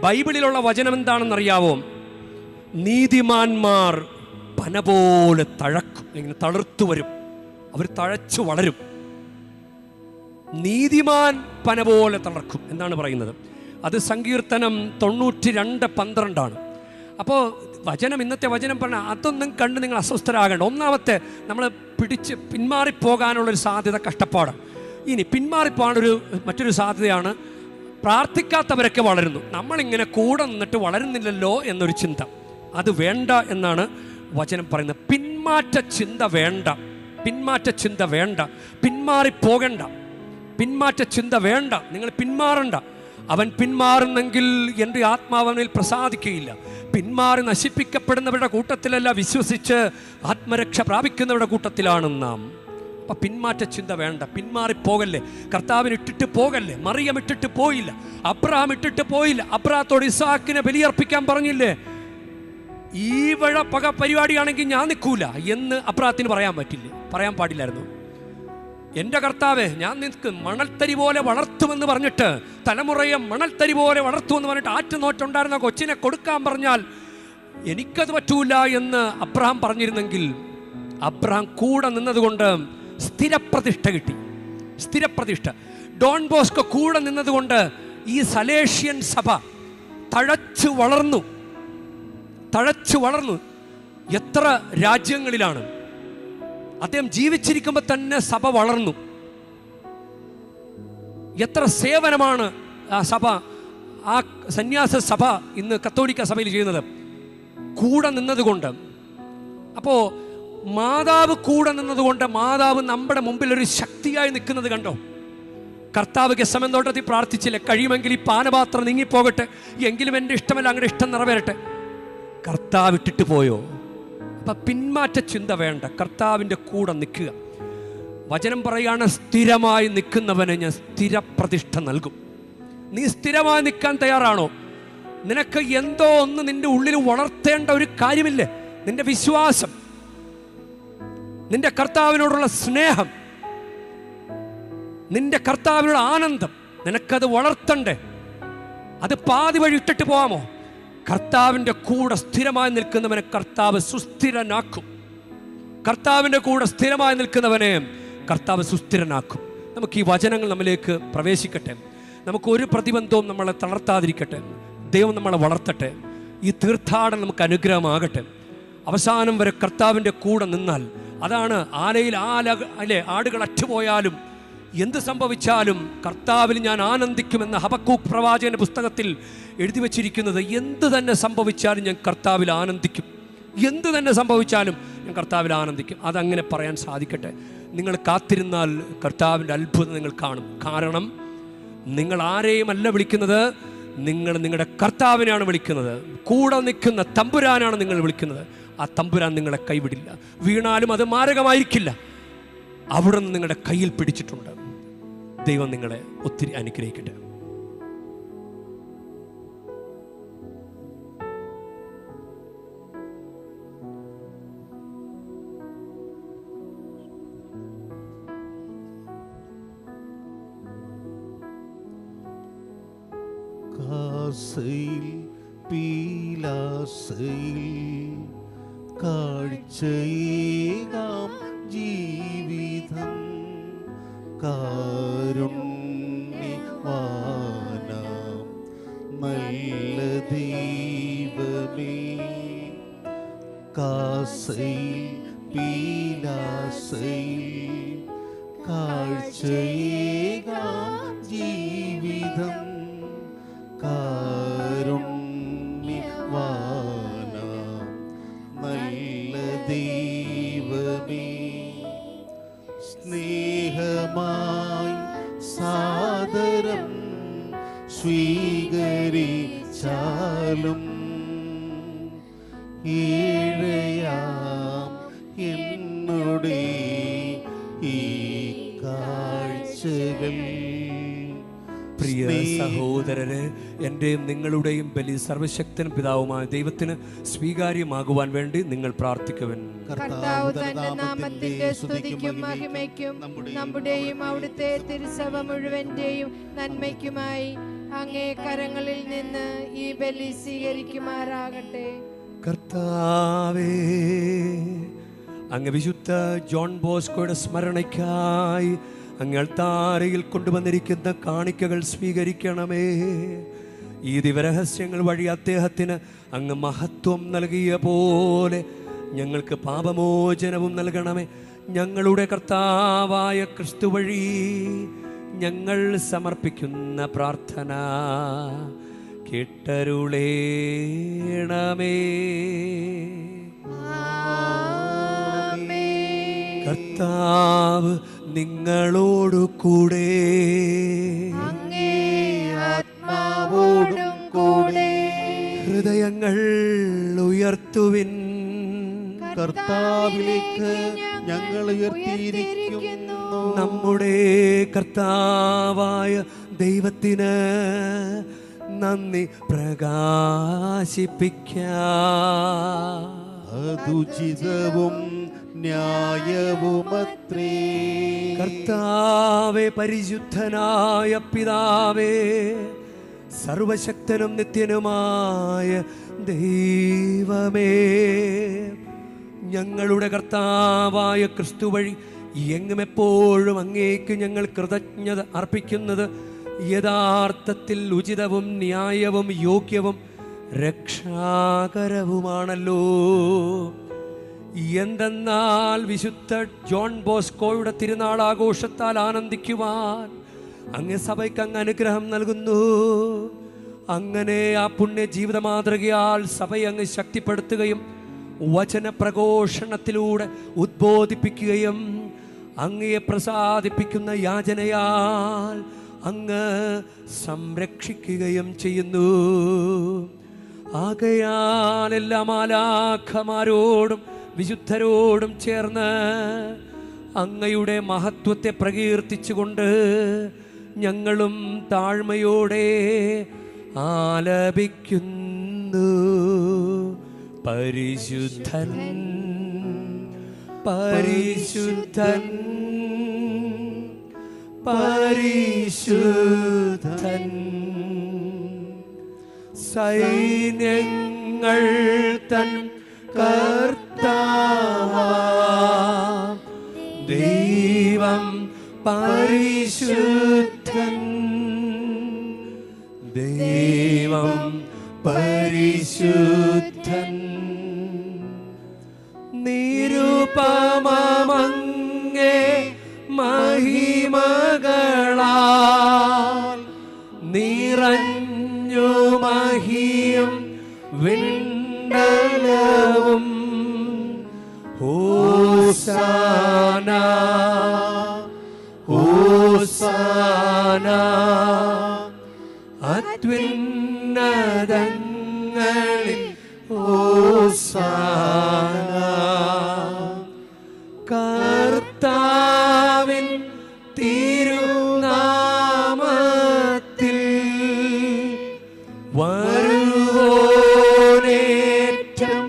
Speaker 1: ബൈബിളിലുള്ള വചനം എന്താണെന്നറിയാവോ? നീതിമാന്മാർ പന പോലെ തഴക്കും, ഇങ്ങനെ തളിർത്തു വരും, അവർ തഴച്ചു വളരും. നീതിമാൻ പന പോലെ തളർക്കും എന്നാണ് പറയുന്നത്. അത് സങ്കീർത്തനം 92:12. അപ്പോൾ ഇന്നത്തെ വചനം പറഞ്ഞാൽ അതൊന്നും കണ്ട് നിങ്ങൾ അസ്വസ്ഥരാകേണ്ട. ഒന്നാമത്തെ, നമ്മൾ പിന്മാറിപ്പോകാനുള്ളൊരു സാധ്യത കഷ്ടപ്പാടാണ്. ഇനി പിന്മാറിപ്പോകാനൊരു മറ്റൊരു സാധ്യതയാണ്, പ്രാർത്ഥിക്കാത്തവരൊക്കെ വളരുന്നു, നമ്മളിങ്ങനെ കൂടെ നിന്നിട്ട് വളരുന്നില്ലല്ലോ എന്നൊരു ചിന്ത. അത് വേണ്ട എന്നാണ് വചനം പറയുന്നത്. പിന്മാറ്റ ചിന്ത വേണ്ട, പിന്മാറിപ്പോകണ്ട, പിന്മാറ്റ ചിന്ത വേണ്ട. നിങ്ങൾ പിന്മാറണ്ട. അവൻ പിന്മാറുന്നെങ്കിൽ എൻ്റെ ആത്മാവ് അവനിൽ പ്രസാദിക്കുകയില്ല. പിന്മാറി നശിപ്പിക്കപ്പെടുന്നവരുടെ കൂട്ടത്തിലല്ല, വിശ്വസിച്ച് ആത്മരക്ഷ പ്രാപിക്കുന്നവരുടെ കൂട്ടത്തിലാണ് നാം. അപ്പം പിന്മാറ്റ ചിന്ത വേണ്ട, പിന്മാറിപ്പോകല്ലേ. കർത്താവിന് ഇട്ടിട്ട് പോകല്ലേ. മറിയം ഇട്ടിട്ട് പോയില്ല, അബ്രഹാം ഇട്ടിട്ട് പോയില്ല. അബ്രഹാത്തോട് ഇസ്ഹാക്കിനെ ബലിയർപ്പിക്കാൻ പറഞ്ഞില്ലേ? ഈ പക പരിപാടിയാണെങ്കിൽ ഞാൻ നിൽക്കൂല എന്ന് അബ്രഹാത്തിന് പറയാൻ പാടില്ലായിരുന്നു. എൻ്റെ കർത്താവേ, ഞാൻ നിനക്ക് മണൽത്തരി പോലെ വളർത്തുമെന്ന് പറഞ്ഞിട്ട്, തലമുറയെ മണൽത്തരി പോലെ വളർത്തുമെന്ന് പറഞ്ഞിട്ട് ആറ്റുനോറ്റുണ്ടായിരുന്ന കൊച്ചിനെ കൊടുക്കാൻ പറഞ്ഞാൽ എനിക്കത് പറ്റൂല എന്ന് അബ്രഹാം പറഞ്ഞിരുന്നെങ്കിൽ, അബ്രഹാം കൂടെ നിന്നതുകൊണ്ട് സ്ഥിരപ്രതിഷ്ഠ കിട്ടി. ഡോൺ ബോസ്കോ കൂടെ നിന്നതുകൊണ്ട് ഈ സലേഷ്യൻ സഭ തഴച്ചു വളർന്നു. എത്ര രാജ്യങ്ങളിലാണ് അദ്ദേഹം ജീവിച്ചിരിക്കുമ്പോൾ തന്നെ സഭ വളർന്നു. എത്ര സേവനമാണ് ആ സന്യാസ സഭ ഇന്ന് കത്തോലിക്ക സഭയിൽ ചെയ്യുന്നത്, കൂടെ നിന്നതുകൊണ്ട്. അപ്പോൾ മാതാവ് കൂടെ നിന്നതുകൊണ്ട് മാതാവ് നമ്മുടെ മുമ്പിൽ ഒരു ശക്തിയായി നിൽക്കുന്നത് കണ്ടോ? കർത്താവ് ഗെത്സമനേ പ്രാർത്ഥിച്ചില്ലേ, കഴിയുമെങ്കിൽ ഈ പാനപാത്രം നീങ്ങിപ്പോകട്ടെ, എങ്കിലും എൻ്റെ ഇഷ്ടമല്ല അങ്ങയുടെ ഇഷ്ടം നിറവേറട്ടെ. കർത്താവ് ഇട്ടിട്ട് പോയോ? അപ്പം പിന്മാറ്റ ചിന്ത വേണ്ട, കർത്താവിൻ്റെ കൂടെ നിൽക്കുക. വചനം പറയുകയാണ്, സ്ഥിരമായി നിൽക്കുന്നവന് ഞാൻ സ്ഥിരപ്രതിഷ്ഠ നൽകും. നീ സ്ഥിരമായി നിൽക്കാൻ തയ്യാറാണോ? നിനക്ക് എന്തോ ഒന്ന് നിന്റെ ഉള്ളിൽ വളർത്തേണ്ട ഒരു കാര്യമില്ലേ? നിന്റെ വിശ്വാസം, നിന്റെ കർത്താവിനോടുള്ള സ്നേഹം, നിന്റെ കർത്താവിനോട് ആനന്ദം, നിനക്കത് വളർത്തണ്ടേ? അത് പാതി വഴി ഇട്ടിട്ട് പോകാമോ? കർത്താവിൻ്റെ കൂടെ സ്ഥിരമായി നിൽക്കുന്നവനെ കർത്താവ് സുസ്ഥിരനാക്കും. കർത്താവിൻ്റെ കൂടെ സ്ഥിരമായി നിൽക്കുന്നവനെ കർത്താവ് സുസ്ഥിരനാക്കും. നമുക്ക് ഈ വചനങ്ങൾ നമ്മിലേക്ക് പ്രവേശിക്കട്ടെ. നമുക്ക് ഒരു പ്രതിബന്ധവും നമ്മളെ തളർത്താതിരിക്കട്ടെ. ദൈവം നമ്മളെ വളർത്തട്ടെ. ഈ തീർത്ഥാടനം നമുക്ക് അനുഗ്രഹമാകട്ടെ. അവസാനം വരെ കർത്താവിൻ്റെ കൂടെ നിന്നാൽ, അതാണ് ആലയിൽ ആടുകൾ അറ്റുപോയാലും എന്ത് സംഭവിച്ചാലും കർത്താവിൽ ഞാൻ ആനന്ദിക്കുമെന്ന് ഹബക്കൂക്ക് പ്രവാചകന്റെ പുസ്തകത്തിൽ എഴുതി വച്ചിരിക്കുന്നത്. എന്ത് തന്നെ സംഭവിച്ചാലും ഞാൻ കർത്താവിൽ ആനന്ദിക്കും. എന്ത് തന്നെ സംഭവിച്ചാലും ഞാൻ കർത്താവിൽ ആനന്ദിക്കും. അതങ്ങനെ പറയാൻ സാധിക്കട്ടെ. നിങ്ങൾ കാത്തിരുന്നാൽ കർത്താവിൻ്റെ അത്ഭുതം നിങ്ങൾ കാണും. കാരണം നിങ്ങൾ ആരെയും അല്ല വിളിക്കുന്നത്, നിങ്ങൾ നിങ്ങളുടെ കർത്താവിനെയാണ് വിളിക്കുന്നത്. കൂടെ നിൽക്കുന്ന തമ്പുരാനാണ് നിങ്ങൾ വിളിക്കുന്നത്. ആ തമ്പുരാൻ നിങ്ങളെ കൈവിടില്ല. വീണാലും അത് മാരകമായിരിക്കില്ല. അവിടെ നിന്ന് നിങ്ങളുടെ കയ്യിൽ പിടിച്ചിട്ടുണ്ട്. ദൈവം നിങ്ങളെ ഒത്തിരി അനുഗ്രഹിക്കട്ടെ.
Speaker 5: കാസയിൽ പീലാസയിൽ കാഴ്ചയേകാം ജീവിതം കാരുണ്യവാനാം നല്ല ദൈവമേ. കാസയിൽ പീലാസയിൽ കാഴ്ചയേകാം ജീവിതം കാരുണ്യവാനാം നല്ല ദൈവമേ. സ്നേഹമായി സാദരം സ്വീകരിച്ചാലും ഏഴയാം എന്നുടെ ഈ കാഴ്ചകൾ.
Speaker 1: പ്രിയ സഹോദരരെ, എൻ്റെയും നിങ്ങളുടെയും ബലി സർവശക്തനും പിതാവുമായ ദൈവത്തിന് സ്വീകാര്യമാകുവാൻ വേണ്ടി നിങ്ങൾ പ്രാർത്ഥിക്കുവൻ.
Speaker 3: കർത്താവ് തന്റെ നാമത്തിന്റെ സ്തുതിക്കും മഹിമയ്ക്കും നമ്മുടെയും അവിടുത്തെ തിരുസഭ മുഴുവന്റെയും നന്മയ്ക്കുമായി അങ്ങേ കരങ്ങളിൽ നിന്ന് ഈ ബലി സ്വീകരിക്കുമാറാകട്ടെ.
Speaker 1: കർത്താവേ, അങ്ങ് വിശുദ്ധ ജോൺ ബോസ്കോയുടെ സ്മരണയ്ക്കായി അങ്ങ് അൾത്താരയിൽ കൊണ്ടുവന്നിരിക്കുന്ന കാണിക്കകൾ സ്വീകരിക്കണമേ. ഈ ദിവരഹസ്യങ്ങൾ വഴി അദ്ദേഹത്തിന് അങ്ങ് മഹത്വം നൽകിയ പോലെ ഞങ്ങൾക്ക് പാപമോചനവും നൽകണമേ. ഞങ്ങളുടെ കർത്താവായ ക്രിസ്തു വഴി ഞങ്ങൾ സമർപ്പിക്കുന്ന പ്രാർത്ഥന കേട്ടരുളേണമേ. കർത്താവ് നിങ്ങളോടു കൂടെ,
Speaker 3: അങ്ങേ ആത്മാവോടും കൂടെ.
Speaker 1: ഹൃദയങ്ങൾ ഉയർത്തുവിൻ.
Speaker 5: കർത്താവിലേക്ക് ഞങ്ങൾ ഉയർത്തിയിരിക്കുന്നു.
Speaker 1: നമ്മുടെ കർത്താവായ ദൈവത്തിന് നന്ദി പ്രകാശിപ്പിക്കാം.
Speaker 5: അതുചിതവും ന്യായവുമത്രേ.
Speaker 1: കർത്താവേ, പരിശുദ്ധനായ പിതാവേ, സർവശക്തനും നിത്യനുമായ ദൈവമേ, ഞങ്ങളുടെ കർത്താവായ ക്രിസ്തു വഴി എങ്ങും എപ്പോഴും അങ്ങേക്ക് ഞങ്ങൾ കൃതജ്ഞത അർപ്പിക്കുന്നത് യഥാർത്ഥത്തിൽ ഉചിതവും ന്യായവും യോഗ്യവും രക്ഷാകരവുമാണല്ലോ. എന്തെന്നാൽ വിശുദ്ധ ജോൺ ബോസ്കോയുടെ തിരുനാൾ ആഘോഷത്താൽ ആനന്ദിക്കുവാൻ അങ്ങ് സഭയ്ക്ക് അങ്ങ് അനുഗ്രഹം നൽകുന്നു. അങ്ങനെ ആ പുണ്യ ജീവിത മാതൃകയാൽ സഭയെ അങ്ങ് ശക്തിപ്പെടുത്തുകയും വചന പ്രഘോഷണത്തിലൂടെ ഉദ്ബോധിപ്പിക്കുകയും അങ്ങയെ പ്രസാദിപ്പിക്കുന്ന യാചനയാൽ അങ്ങ് സംരക്ഷിക്കുകയും ചെയ്യുന്നു. ആകയാൽ എല്ലാ മാലാഖമാരോടും വിശുദ്ധരോടും ചേർന്ന് അങ്ങയുടെ മഹത്വത്തെ പ്രകീർത്തിച്ചുകൊണ്ട് ഞങ്ങളും താഴ്മയോടെ ആലപിക്കുന്നു. പരിശുദ്ധൻ പരിശുദ്ധൻ പരിശുദ്ധൻ, സൈന്യങ്ങൾ തൻ കർത്താവാം ദൈവം പരിശുദ്ധൻ, ദൈവം പരിശുദ്ധൻ. നിരുപമമങ്ങേ മഹിമകളാൽ നിറഞ്ഞു മഹിയും വിണ്ടലവും. ഹോസാന ഹോസാന അത്യുന്നതങ്ങളിൽ ഹോസാന. കർത്താവിൻ തിരുനാമത്തിൽ വരുവോനേറ്റം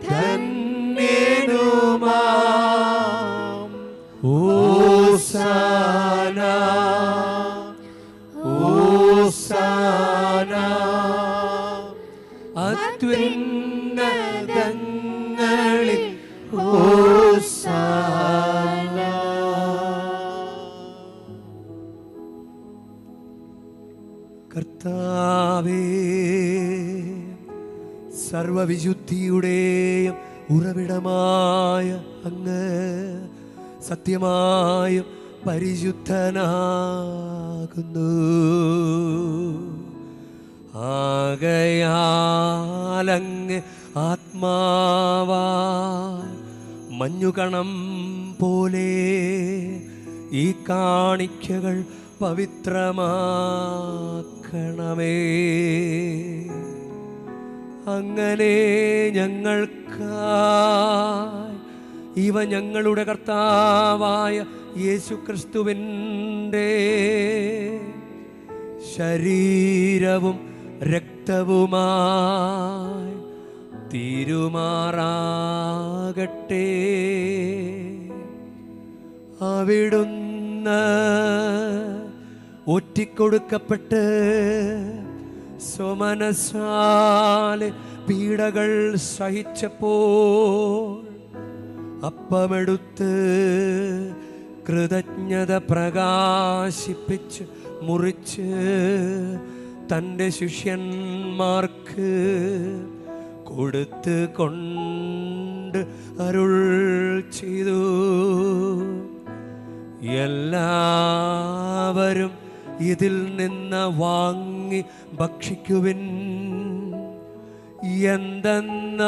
Speaker 1: ധന്യനുമാം. ഹോസാന ഹോസാന അത്യുന്നതങ്ങളിൽ ഹോസാന. കർത്താവേ, സർവവിശുദ്ധിയുടെയും ഉറവിടമായ അങ്ങ് സത്യമായും പരിശുദ്ധനാകുന്നു. ആകയാലങ്ങ് ആത്മാവാൽ മഞ്ഞുകണം പോലെ ഈ കാണിക്കകൾ പവിത്രമാക്കണമേ. അങ്ങനെ ഞങ്ങൾക്കായി ഇവ ഞങ്ങളുടെ കർത്താവായ യേശുക്രിസ്തുവിൻ്റെ ശരീരവും രക്തവുമായി തീരുമാറാകട്ടെ. അവിടുന്ന് ഒറ്റിക്കൊടുക്കപ്പെട്ട് സ്വമനസാലെ പീഡകൾ സഹിച്ചപ്പോൾ അപ്പമെടുത്ത് കൃതജ്ഞത പ്രകാശിപ്പിച്ച് മുറിച്ച് തൻ്റെ ശിഷ്യന്മാർക്ക് കൊടുത്ത് കൊണ്ട് അരുൾ ചെയ്തു. എല്ലാവരും ഇതിൽ നിന്ന് വാങ്ങി ഭക്ഷിക്കുവിൻ.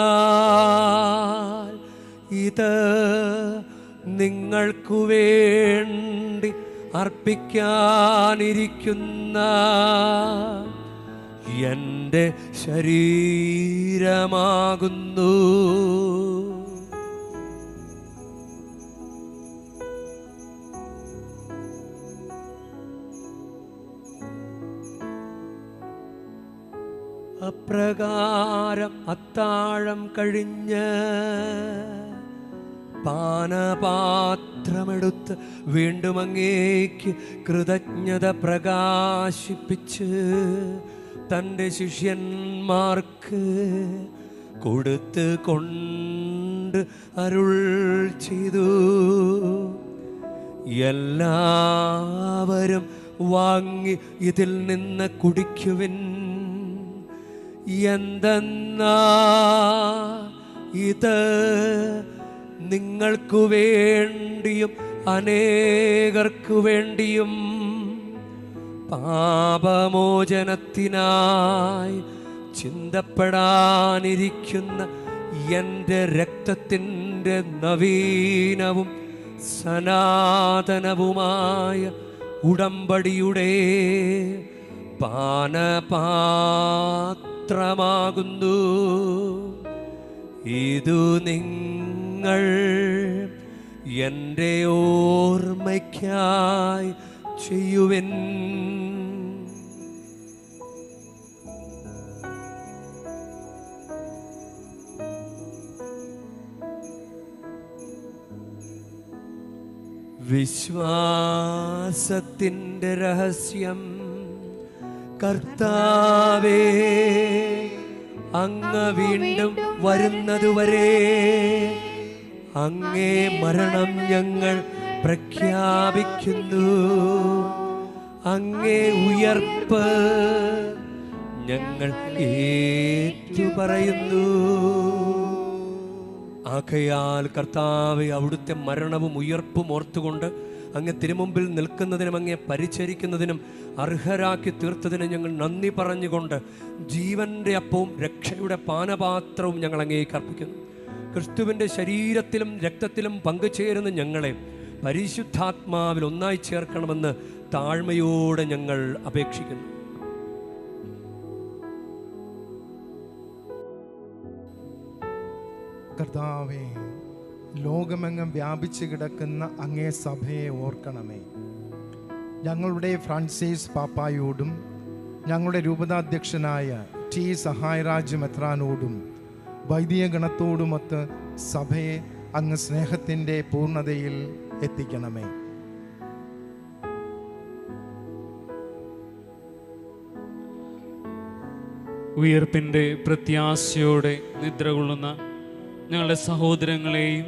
Speaker 1: എന്തെന്നാൽ ഇത് നിങ്ങൾക്കു വേണ്ടി അർപ്പിക്കാനിരിക്കുന്ന എൻ്റെ ശരീരമാകുന്നു. അപ്രകാരം അത്താഴം കഴിഞ്ഞ് പാനപാത്രമെടുത്ത് വീണ്ടും അങ്ങേക്ക് കൃതജ്ഞത പ്രകാശിപ്പിച്ച് തൻ്റെ ശിഷ്യന്മാർക്ക് കൊടുത്ത് കൊണ്ട് അരുൾ ചെയ്തു. എല്ലാവരും വാങ്ങി ഇതിൽ നിന്ന് കുടിക്കുവിൻ. എന്തെന്നാ ഇത് നിങ്ങൾക്കു വേണ്ടിയും അനേകർക്കു വേണ്ടിയും പാപമോചനത്തിനായി ചിന്തപ്പെടാനിരിക്കുന്ന എൻ്റെ രക്തത്തിൻ്റെ നവീനവും സനാതനവുമായ ഉടമ്പടിയുടെ പാനപാത്രമാകുന്നു. ഇതു നിങ്ങൾ എൻ്റെ ഓർമ്മയ്ക്കായി ചെയ്യുവൻ. വിശ്വാസത്തിൻ്റെ രഹസ്യം കർത്താവേ, അങ്ങ് വീണ്ടും വരുന്നതുവരെ അങ്ങേ മരണം ഞങ്ങൾ പ്രഖ്യാപിക്കുന്നു. അങ്ങേ ഉയർപ്പ് ഞങ്ങൾ ഏറ്റുപറയുന്നു. ആകയാൽ കർത്താവേ, അവിടുത്തെ മരണവും ഉയർപ്പും ഓർത്തുകൊണ്ട് അങ്ങ് തിരുമുമ്പിൽ നിൽക്കുന്നതിനും അങ്ങേ പരിചരിക്കുന്നതിനും അർഹരാക്കി തീർത്തതിന് ഞങ്ങൾ നന്ദി പറഞ്ഞുകൊണ്ട് ജീവൻ്റെ അപ്പവും രക്ഷയുടെ പാനപാത്രവും ഞങ്ങൾ അങ്ങേക്ക് അർപ്പിക്കുന്നു. ക്രിസ്തുവിൻ്റെ ശരീരത്തിലും രക്തത്തിലും പങ്കുചേരുന്ന ഞങ്ങളെ പരിശുദ്ധാത്മാവിൽ ഒന്നായി ചേർക്കണമെന്ന് താഴ്മയോടെ ഞങ്ങൾ അപേക്ഷിക്കുന്നു.
Speaker 4: കർത്താവേ, ലോകമെങ്ങും വ്യാപിച്ചു കിടക്കുന്ന അങ്ങേ സഭയെ ഓർക്കണമേ. ഞങ്ങളുടെ ഫ്രാൻസിസ് പാപ്പായോടും ഞങ്ങളുടെ രൂപതാധ്യക്ഷനായ ടി സഹായരാജ് മെത്രാനോടും വൈദിക ഗണത്തോടുമൊത്ത് സഭയെ അങ്ങ് സ്നേഹത്തിൻ്റെ പൂർണ്ണതയിൽ എത്തിക്കണമേ.
Speaker 6: ഉയർപ്പിൻ്റെ പ്രത്യാശയോടെ നിദ്രകൊള്ളുന്ന ഞങ്ങളുടെ സഹോദരങ്ങളെയും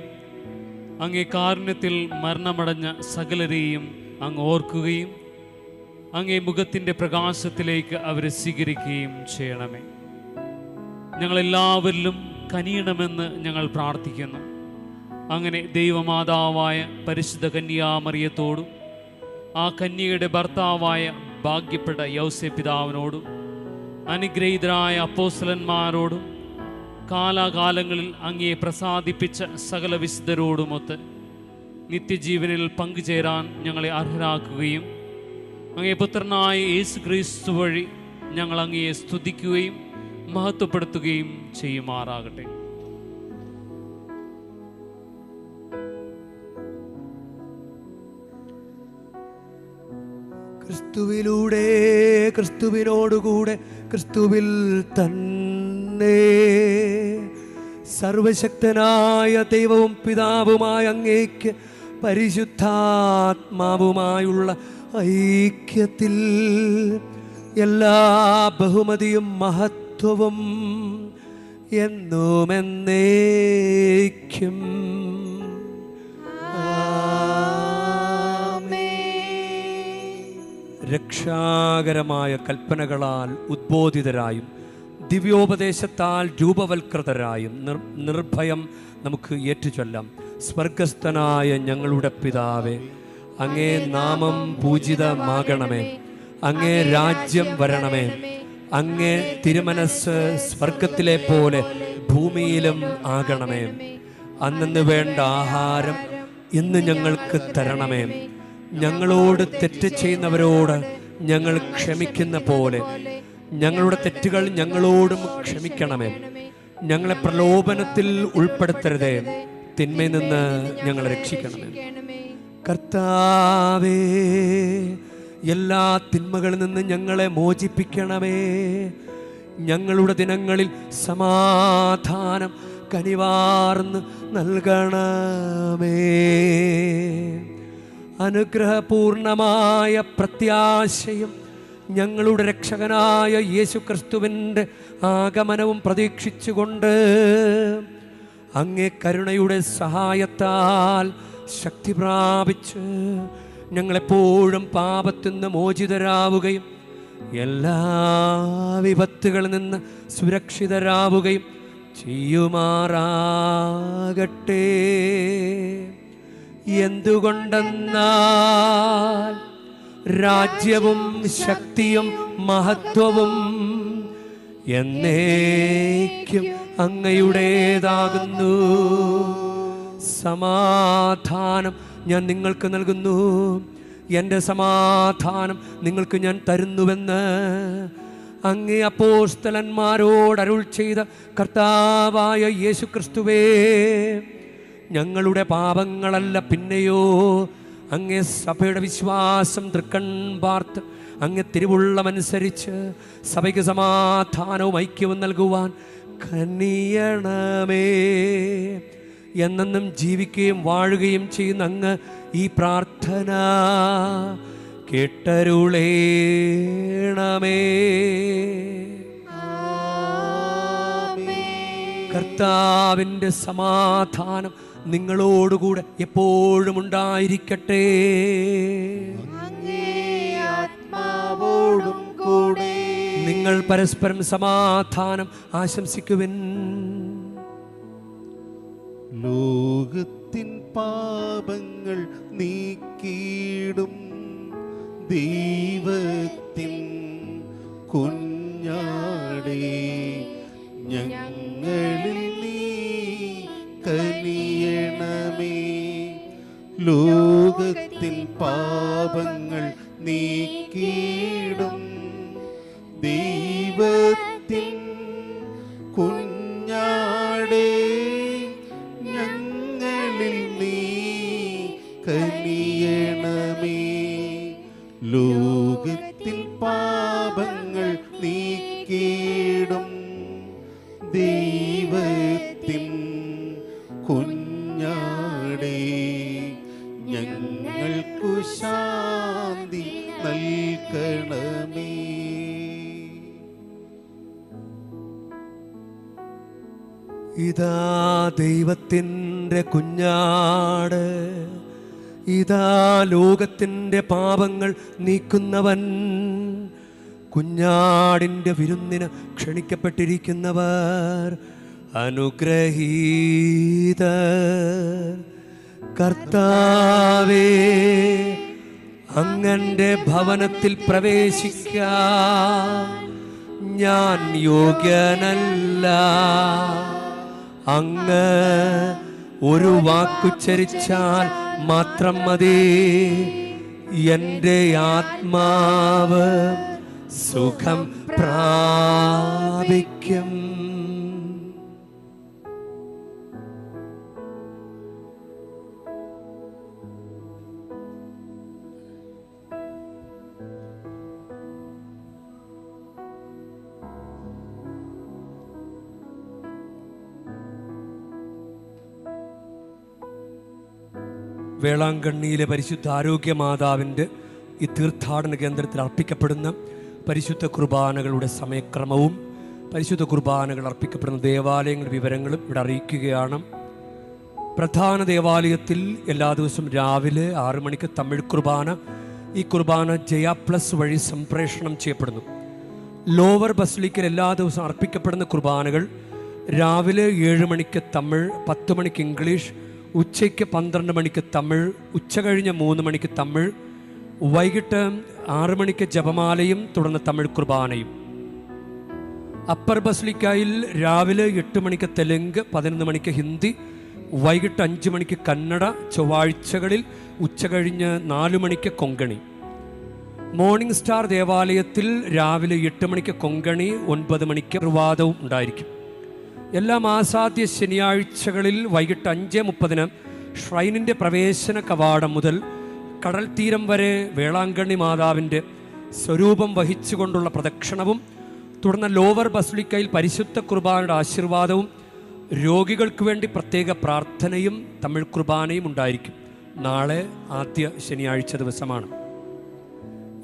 Speaker 6: അങ്ങേ കാരുണ്യത്തിൽ മരണമടഞ്ഞ സകലരെയും അങ്ങ് ഓർക്കുകയും അങ്ങേ മുഖത്തിൻ്റെ പ്രകാശത്തിലേക്ക് അവരെ സ്വീകരിക്കുകയും ചെയ്യണമേ. ഞങ്ങളെല്ലാവരിലും കനിയണമെന്ന് ഞങ്ങൾ പ്രാർത്ഥിക്കുന്നു. അങ്ങനെ ദൈവമാതാവായ പരിശുദ്ധ കന്യാമറിയത്തോടും ആ കന്യകയുടെ ഭർത്താവായ ഭാഗ്യപ്പെട്ട യൗസേപ്പ് പിതാവിനോടും അനുഗ്രഹീതരായ അപ്പോസ്തലന്മാരോടും കാലാകാലങ്ങളിൽ അങ്ങയെ പ്രസാദിപ്പിച്ച സകല വിശുദ്ധരോടുമൊത്ത് നിത്യജീവനിൽ പങ്കുചേരാൻ ഞങ്ങളെ അർഹരാക്കുകയും അങ്ങേ പുത്രനായ യേശു ക്രിസ്തു വഴി ഞങ്ങൾ അങ്ങയെ സ്തുതിക്കുകയും മഹത്വപ്പെടുത്തുകയും ചെയ്യുമാറാകട്ടെ.
Speaker 1: ക്രിസ്തുവിലൂടെ, ക്രിസ്തുവിനോടുകൂടെ, ക്രിസ്തുവിൽ തന്നെ സർവശക്തനായ ദൈവവും പിതാവുമായ അങ്ങേക്ക് പരിശുദ്ധാത്മാവുമായുള്ള ഐക്യത്തിൽ എല്ലാ ബഹുമതിയും മഹത്വവും എന്നും എന്നേക്കും രക്ഷാകരമായ കൽപ്പനകളാൽ ഉദ്ബോധിതരായും ദിവ്യോപദേശത്താൽ രൂപവൽകൃതരായും നിർഭയം നമുക്ക് ഏറ്റുചൊല്ലാം. സ്വർഗസ്ഥനായ ഞങ്ങളുടെ പിതാവേ, അങ്ങേ നാമം പൂജിതമാകണമേ. അങ്ങേ രാജ്യം വരണമേ. അങ്ങേ തിരുമനസ് സ്വർഗത്തിലെ പോലെ ഭൂമിയിലും ആകണമേ. അന്നന്ന് വേണ്ട ആഹാരം ഇന്ന് ഞങ്ങൾക്ക് തരണമേ. ഞങ്ങളോട് തെറ്റ് ചെയ്യുന്നവരോട് ഞങ്ങൾ ക്ഷമിക്കുന്ന പോലെ ഞങ്ങളുടെ തെറ്റുകൾ ഞങ്ങളോടും ക്ഷമിക്കണമേ. ഞങ്ങളെ പ്രലോഭനത്തിൽ ഉൾപ്പെടുത്തരുതേ, തിന്മയിൽ നിന്ന് ഞങ്ങളെ രക്ഷിക്കണമേ. കർത്താവേ, എല്ലാ തിന്മകളിൽ നിന്ന് ഞങ്ങളെ മോചിപ്പിക്കണമേ. ഞങ്ങളുടെ ദിനങ്ങളിൽ സമാധാനം കനിവാർന്ന് നൽകണമേ. അനുഗ്രഹപൂർണമായ പ്രത്യാശയും ഞങ്ങളുടെ രക്ഷകനായ യേശു ക്രിസ്തുവിൻ്റെ ആഗമനവും പ്രതീക്ഷിച്ചുകൊണ്ട് അങ്ങേ കരുണയുടെ സഹായത്താൽ ശക്തി പ്രാപിച്ച് ഞങ്ങളെപ്പോഴും പാപത്തിൽ നിന്ന് മോചിതരാവുകയും എല്ലാ വിപത്തുകളിൽ നിന്ന് സുരക്ഷിതരാവുകയും ചെയ്യുമാറാകട്ടെ. എന്തുകൊണ്ടെന്നാൽ രാജ്യവും ശക്തിയും മഹത്വവും എന്നേക്കും അങ്ങയുടേതാകുന്നു. സമാധാനം ഞാൻ നിങ്ങൾക്ക് നൽകുന്നു, എൻ്റെ സമാധാനം നിങ്ങൾക്ക് ഞാൻ തരുന്നുവെന്ന് അങ്ങേ അപ്പോസ്തലന്മാരോട് അരുൾ ചെയ്ത കർത്താവായ യേശു ക്രിസ്തുവേ, ഞങ്ങളുടെ പാപങ്ങളല്ല, പിന്നെയോ അങ്ങേ സഭയുടെ വിശ്വാസം തൃക്കൺ പാർത്ത് അങ്ങ് തിരുവുള്ളമനുസരിച്ച് സഭയ്ക്ക് സമാധാനവും ഐക്യവും നൽകുവാൻ കനിയണമേ. എന്നെന്നും ജീവിക്കുകയും വാഴുകയും ചെയ്യുന്ന അങ്ങ് ഈ പ്രാർത്ഥന കേട്ടരുളേണമേ. കർത്താവിൻ്റെ സമാധാനം നിങ്ങളോടുകൂടെ എപ്പോഴും ഉണ്ടായിരിക്കട്ടെ.
Speaker 5: ആത്മാവോടും കൂടെ
Speaker 1: നിങ്ങൾ പരസ്പരം സമാധാനം ആശംസിക്കുവിൻ.
Speaker 5: ലോകത്തിൻ പാപങ്ങൾ നീക്കിയിടും ദൈവത്തിൻ കുഞ്ഞാടേ, ഞങ്ങളിൽ നീ കനിയണമേ. ലോകത്തിൻ പാപങ്ങൾ നീക്കിയിടും ദൈവത്തിൻ കുഞ്ഞാടേ, ഞങ്ങളിൽ നീ കനിയണമേ. ലോകത്തിൻ പാപങ്ങൾ നീക്കിയിടും ദൈവത്തിൻ കുഞ്ഞാടേ, ഞങ്ങൾക്കു ശാന്തി നൽകണമേ.
Speaker 1: ഇതാ ദൈവത്തിൻ്റെ കുഞ്ഞാട്, ഇതാ ലോകത്തിൻ്റെ പാപങ്ങൾ നീക്കുന്നവൻ. കുഞ്ഞാടിൻ്റെ വിരുന്നിന് ക്ഷണിക്കപ്പെട്ടിരിക്കുന്നവർ അനുഗ്രഹീതർ. കർത്താവേ, അങ്ങന്റെ ഭവനത്തിൽ പ്രവേശിക്കാൻ ഞാൻ യോഗ്യനല്ല. അങ്ങ് ഒരു വാക്കുച്ചരിച്ചാൽ മാത്രം മതി, എൻ്റെ ആത്മാവ് സുഖം പ്രാപിക്കും. വേളാങ്കണ്ണിയിലെ പരിശുദ്ധ ആരോഗ്യ മാതാവിൻ്റെ ഈ തീർത്ഥാടന കേന്ദ്രത്തിൽ അർപ്പിക്കപ്പെടുന്ന പരിശുദ്ധ കുർബാനകളുടെ സമയക്രമവും പരിശുദ്ധ കുർബാനകൾ അർപ്പിക്കപ്പെടുന്ന ദേവാലയങ്ങളുടെ വിവരങ്ങളും ഇവിടെ അറിയിക്കുകയാണ്. പ്രധാന ദേവാലയത്തിൽ എല്ലാ ദിവസവും രാവിലെ 6 മണിക്ക് തമിഴ് കുർബാന. ഈ കുർബാന ജയ പ്ലസ് വഴി സംപ്രേഷണം ചെയ്യപ്പെടുന്നു. ലോവർ ബസിലിക്കൽ എല്ലാ ദിവസവും അർപ്പിക്കപ്പെടുന്ന കുർബാനകൾ രാവിലെ 7 മണിക്ക് തമിഴ്, 10 മണിക്ക് ഇംഗ്ലീഷ്, ഉച്ചയ്ക്ക് 12 മണിക്ക് തമിഴ്, ഉച്ചകഴിഞ്ഞ് 3 മണിക്ക് തമിഴ്, വൈകിട്ട് 6 മണിക്ക് ജപമാലയും തുടർന്ന് തമിഴ് കുർബാനയും. അപ്പർ ബസിലിക്കയിൽ രാവിലെ 8 മണിക്ക് തെലുങ്ക്, 11 മണിക്ക് ഹിന്ദി, വൈകിട്ട് 5 മണിക്ക് കന്നഡ, ചൊവ്വാഴ്ചകളിൽ ഉച്ചകഴിഞ്ഞ് 4 മണിക്ക് കൊങ്കണി. മോർണിംഗ് സ്റ്റാർ ദേവാലയത്തിൽ രാവിലെ 8 മണിക്ക് കൊങ്കണി, 9 മണിക്ക് പ്രവാദവും ഉണ്ടായിരിക്കും. എല്ലാ മാസാദ്യ ശനിയാഴ്ചകളിൽ വൈകിട്ട് 5:30 ഷ്രൈനിൻ്റെ പ്രവേശന കവാടം മുതൽ കടൽ തീരം വരെ വേളാങ്കണ്ണി മാതാവിൻ്റെ സ്വരൂപം വഹിച്ചുകൊണ്ടുള്ള പ്രദക്ഷിണവും തുടർന്ന് ലോവർ ബസിലിക്കയിൽ പരിശുദ്ധ കുർബാനയുടെ ആശീർവാദവും രോഗികൾക്ക് വേണ്ടി പ്രത്യേക പ്രാർത്ഥനയും തമിഴ് കുർബാനയും ഉണ്ടായിരിക്കും. നാളെ ആദ്യ ശനിയാഴ്ച ദിവസമാണ്.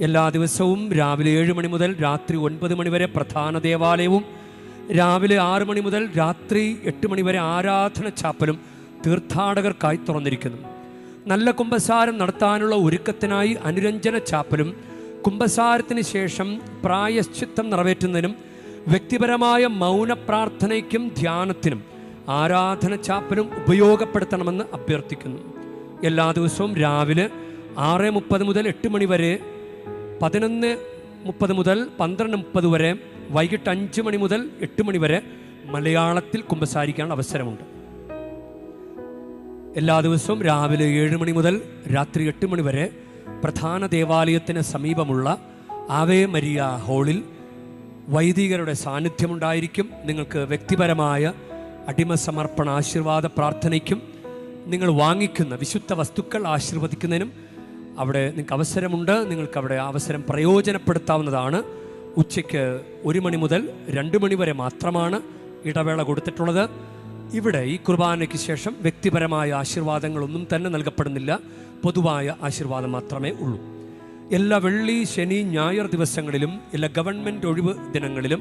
Speaker 1: എല്ലാ ദിവസവും രാവിലെ 7 മണി മുതൽ രാത്രി 9 മണി വരെ പ്രധാന ദേവാലയവും രാവിലെ 6 മണി മുതൽ രാത്രി 8 മണി വരെ ആരാധന ചാപ്പലും തീർത്ഥാടകർക്കായി തുറന്നിരിക്കുന്നു. നല്ല കുമ്പസാരം നടത്താനുള്ള ഒരുക്കത്തിനായി അനുരഞ്ജന ചാപ്പലും കുമ്പസാരത്തിന് ശേഷം പ്രായശ്ചിത്തം നിറവേറ്റുന്നതിനും വ്യക്തിപരമായ മൗന പ്രാർത്ഥനയ്ക്കും ധ്യാനത്തിനും ആരാധന ചാപ്പലും ഉപയോഗപ്പെടുത്തണമെന്ന് അഭ്യർത്ഥിക്കുന്നു. എല്ലാ ദിവസവും രാവിലെ 6:30 മുതൽ 8 മണി വരെ, 11:30 മുതൽ 12:30 വരെ, വൈകിട്ട് 5 മണി മുതൽ 8 മണി വരെ മലയാളത്തിൽ കുമ്പസാരിക്കാൻ അവസരമുണ്ട്. എല്ലാ ദിവസവും രാവിലെ 7 മണി മുതൽ രാത്രി 8 മണി വരെ പ്രധാന ദേവാലയത്തിന് സമീപമുള്ള ആവേ മരിയ ഹാളിൽ വൈദികരുടെ സാന്നിധ്യമുണ്ടായിരിക്കും. നിങ്ങൾക്ക് വ്യക്തിപരമായ അടിമസമർപ്പണ ആശീർവാദ പ്രാർത്ഥനയ്ക്കും നിങ്ങൾ വാങ്ങിക്കുന്ന വിശുദ്ധ വസ്തുക്കൾ ആശീർവദിക്കുന്നതിനും അവിടെ നിങ്ങൾക്ക് അവസരമുണ്ട്. നിങ്ങൾക്ക് അവിടെ അവസരം പ്രയോജനപ്പെടുത്താവുന്നതാണ്. ഉച്ചയ്ക്ക് 1 മണി മുതൽ 2 മണി വരെ മാത്രമാണ് ഇടവേള കൊടുത്തിട്ടുള്ളത്. ഇവിടെ ഈ കുർബാനയ്ക്ക് ശേഷം വ്യക്തിപരമായ ആശീർവാദങ്ങളൊന്നും തന്നെ നൽകപ്പെടുന്നില്ല. പൊതുവായ ആശീർവാദം മാത്രമേ ഉള്ളൂ. എല്ലാ വെള്ളി, ശനി, ഞായർ ദിവസങ്ങളിലും എല്ലാ ഗവൺമെൻറ് ഒഴിവ് ദിനങ്ങളിലും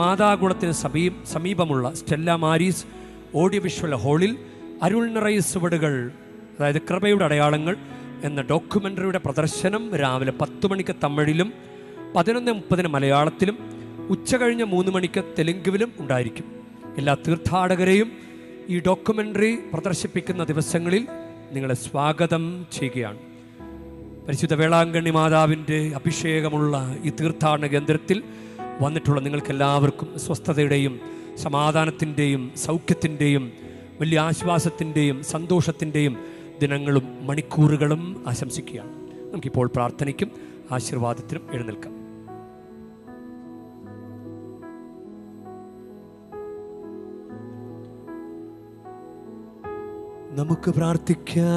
Speaker 1: മാതാകുളത്തിന് സമീപമുള്ള സ്റ്റെല്ല മാരീസ് ഓഡിയോ വിഷ്വൽ ഹാളിൽ അരുൾ നിറയ സുവടുകൾ, അതായത് കൃപയുടെ അടയാളങ്ങൾ എന്ന ഡോക്യുമെൻ്ററിയുടെ പ്രദർശനം രാവിലെ 10 മണിക്ക് തമിഴിലും 11:30 മലയാളത്തിലും ഉച്ചകഴിഞ്ഞ് 3 മണിക്ക് തെലുങ്കിലും ഉണ്ടായിരിക്കും. എല്ലാ തീർത്ഥാടകരെയും ഈ ഡോക്യുമെൻ്ററി പ്രദർശിപ്പിക്കുന്ന ദിവസങ്ങളിൽ നിങ്ങളെ സ്വാഗതം ചെയ്യുകയാണ്. പരിശുദ്ധ വേളാങ്കണ്ണി മാതാവിൻ്റെ അഭിഷേകമുള്ള ഈ തീർത്ഥാടന കേന്ദ്രത്തിൽ വന്നിട്ടുള്ള നിങ്ങൾക്കെല്ലാവർക്കും സ്വസ്ഥതയുടെയും സമാധാനത്തിൻ്റെയും സൗഖ്യത്തിൻ്റെയും വലിയ ആശ്വാസത്തിൻ്റെയും സന്തോഷത്തിൻ്റെയും ദിനങ്ങളും മണിക്കൂറുകളും ആശംസിക്കുകയാണ്. നമുക്കിപ്പോൾ പ്രാർത്ഥനയ്ക്കും ആശീർവാദത്തിനും എഴുന്നേൽക്കാം. നമുക്ക് പ്രാർത്ഥിക്കാം.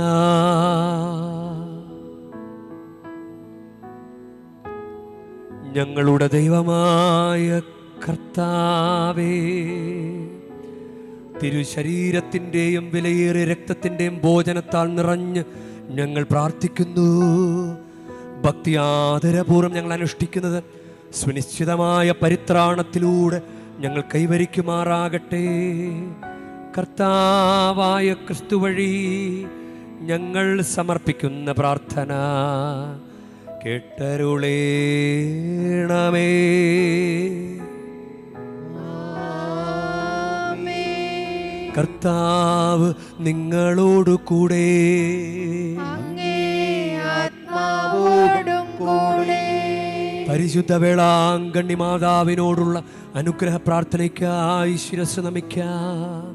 Speaker 1: ഞങ്ങളുടെ ദൈവമായ കർത്താവേ, തിരുശരീരത്തിൻ്റെയും വിലയേറിയ രക്തത്തിൻ്റെയും ഭോജനത്താൽ നിറഞ്ഞ് ഞങ്ങൾ പ്രാർത്ഥിക്കുന്നു. ഭക്തിയാദരപൂർവ്വം ഞങ്ങൾ അനുഷ്ഠിക്കുന്നത് സുനിശ്ചിതമായ പരിത്രാണത്തിലൂടെ ഞങ്ങൾ കൈവരിക്കുമാറാകട്ടെ. കർത്താവായ ക്രിസ്തു വഴി ഞങ്ങൾ സമർപ്പിക്കുന്ന പ്രാർത്ഥന കേട്ടരുളേണമേ. കർത്താവ് നിങ്ങളോടു കൂടെ, പരിശുദ്ധ വേളാങ്കണ്ണി മാതാവിനോടുള്ള അനുഗ്രഹ പ്രാർത്ഥനയ്ക്കായി ശിരസ് നമിക്കാം.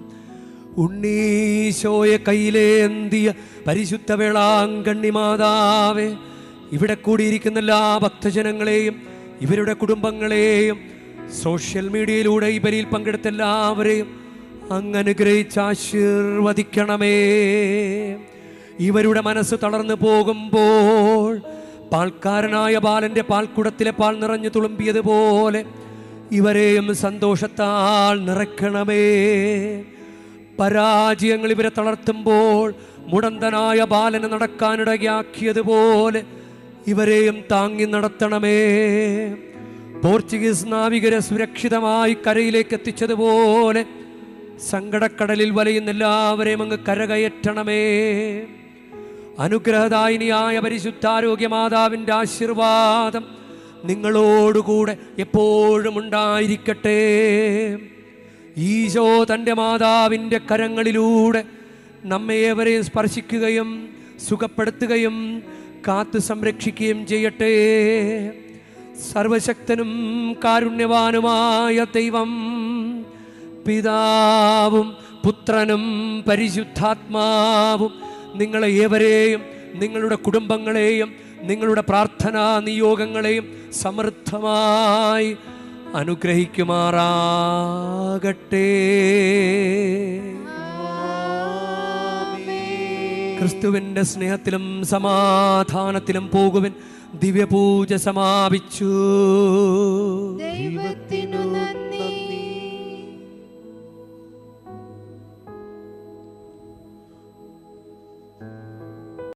Speaker 1: ഉണ്ണീശോയെ കയ്യിലേന്തിയ പരിശുദ്ധ വേളാങ്കണ്ണി മാതാവേ, ഇവിടെ കൂടിയിരിക്കുന്ന എല്ലാ ഭക്തജനങ്ങളെയും ഇവരുടെ കുടുംബങ്ങളെയും സോഷ്യൽ മീഡിയയിലൂടെ ഈ ബലിയിൽ പങ്കെടുത്ത എല്ലാവരെയും അങ്ങ് അനുഗ്രഹിച്ച് ആശീർവദിക്കണമേ. ഇവരുടെ മനസ്സ് തളർന്നു പോകുമ്പോൾ പാൽക്കാരനായ ബാലന്റെ പാൽക്കുടത്തിലെ പാൽ നിറഞ്ഞു തുളുമ്പിയതുപോലെ ഇവരെയും സന്തോഷത്താൽ നിറയ്ക്കണമേ. പരാജയങ്ങൾ ഇവരെ തളർത്തുമ്പോൾ മുടന്തനായ ബാലനെ നടക്കാനിടയാക്കിയതുപോലെ ഇവരെയും താങ്ങി നടത്തണമേ. പോർച്ചുഗീസ് നാവികരെ സുരക്ഷിതമായി കരയിലേക്ക് എത്തിച്ചതുപോലെ സങ്കടക്കടലിൽ വലയുന്ന എല്ലാവരെയും അങ്ങ് കരകയറ്റണമേ. അനുഗ്രഹദായിനിയായ പരിശുദ്ധാരോഗ്യ മാതാവിൻ്റെ ആശീർവാദം നിങ്ങളോടുകൂടെ എപ്പോഴും ഉണ്ടായിരിക്കട്ടെ. ഈശോ തൻ്റെ മാതാവിൻ്റെ കരങ്ങളിലൂടെ നമ്മേവരെയും സ്പർശിക്കുകയും സുഖപ്പെടുത്തുകയും കാത്തു സംരക്ഷിക്കുകയും ചെയ്യട്ടെ. സർവശക്തനും കാരുണ്യവാനുമായ ദൈവം പിതാവും പുത്രനും പരിശുദ്ധാത്മാവും നിങ്ങളെ ഏവരെയും നിങ്ങളുടെ കുടുംബങ്ങളെയും നിങ്ങളുടെ പ്രാർത്ഥനാ നിയോഗങ്ങളെയും സമൃദ്ധമായി അനുഗ്രഹിക്കുമാറാകട്ടെ. ക്രിസ്തുവിൻ്റെ സ്നേഹത്തിലും സമാധാനത്തിലും പോകുവിൻ. ദിവ്യപൂജ സമാപിച്ചു.
Speaker 3: ദൈവത്തിനു നന്ദി.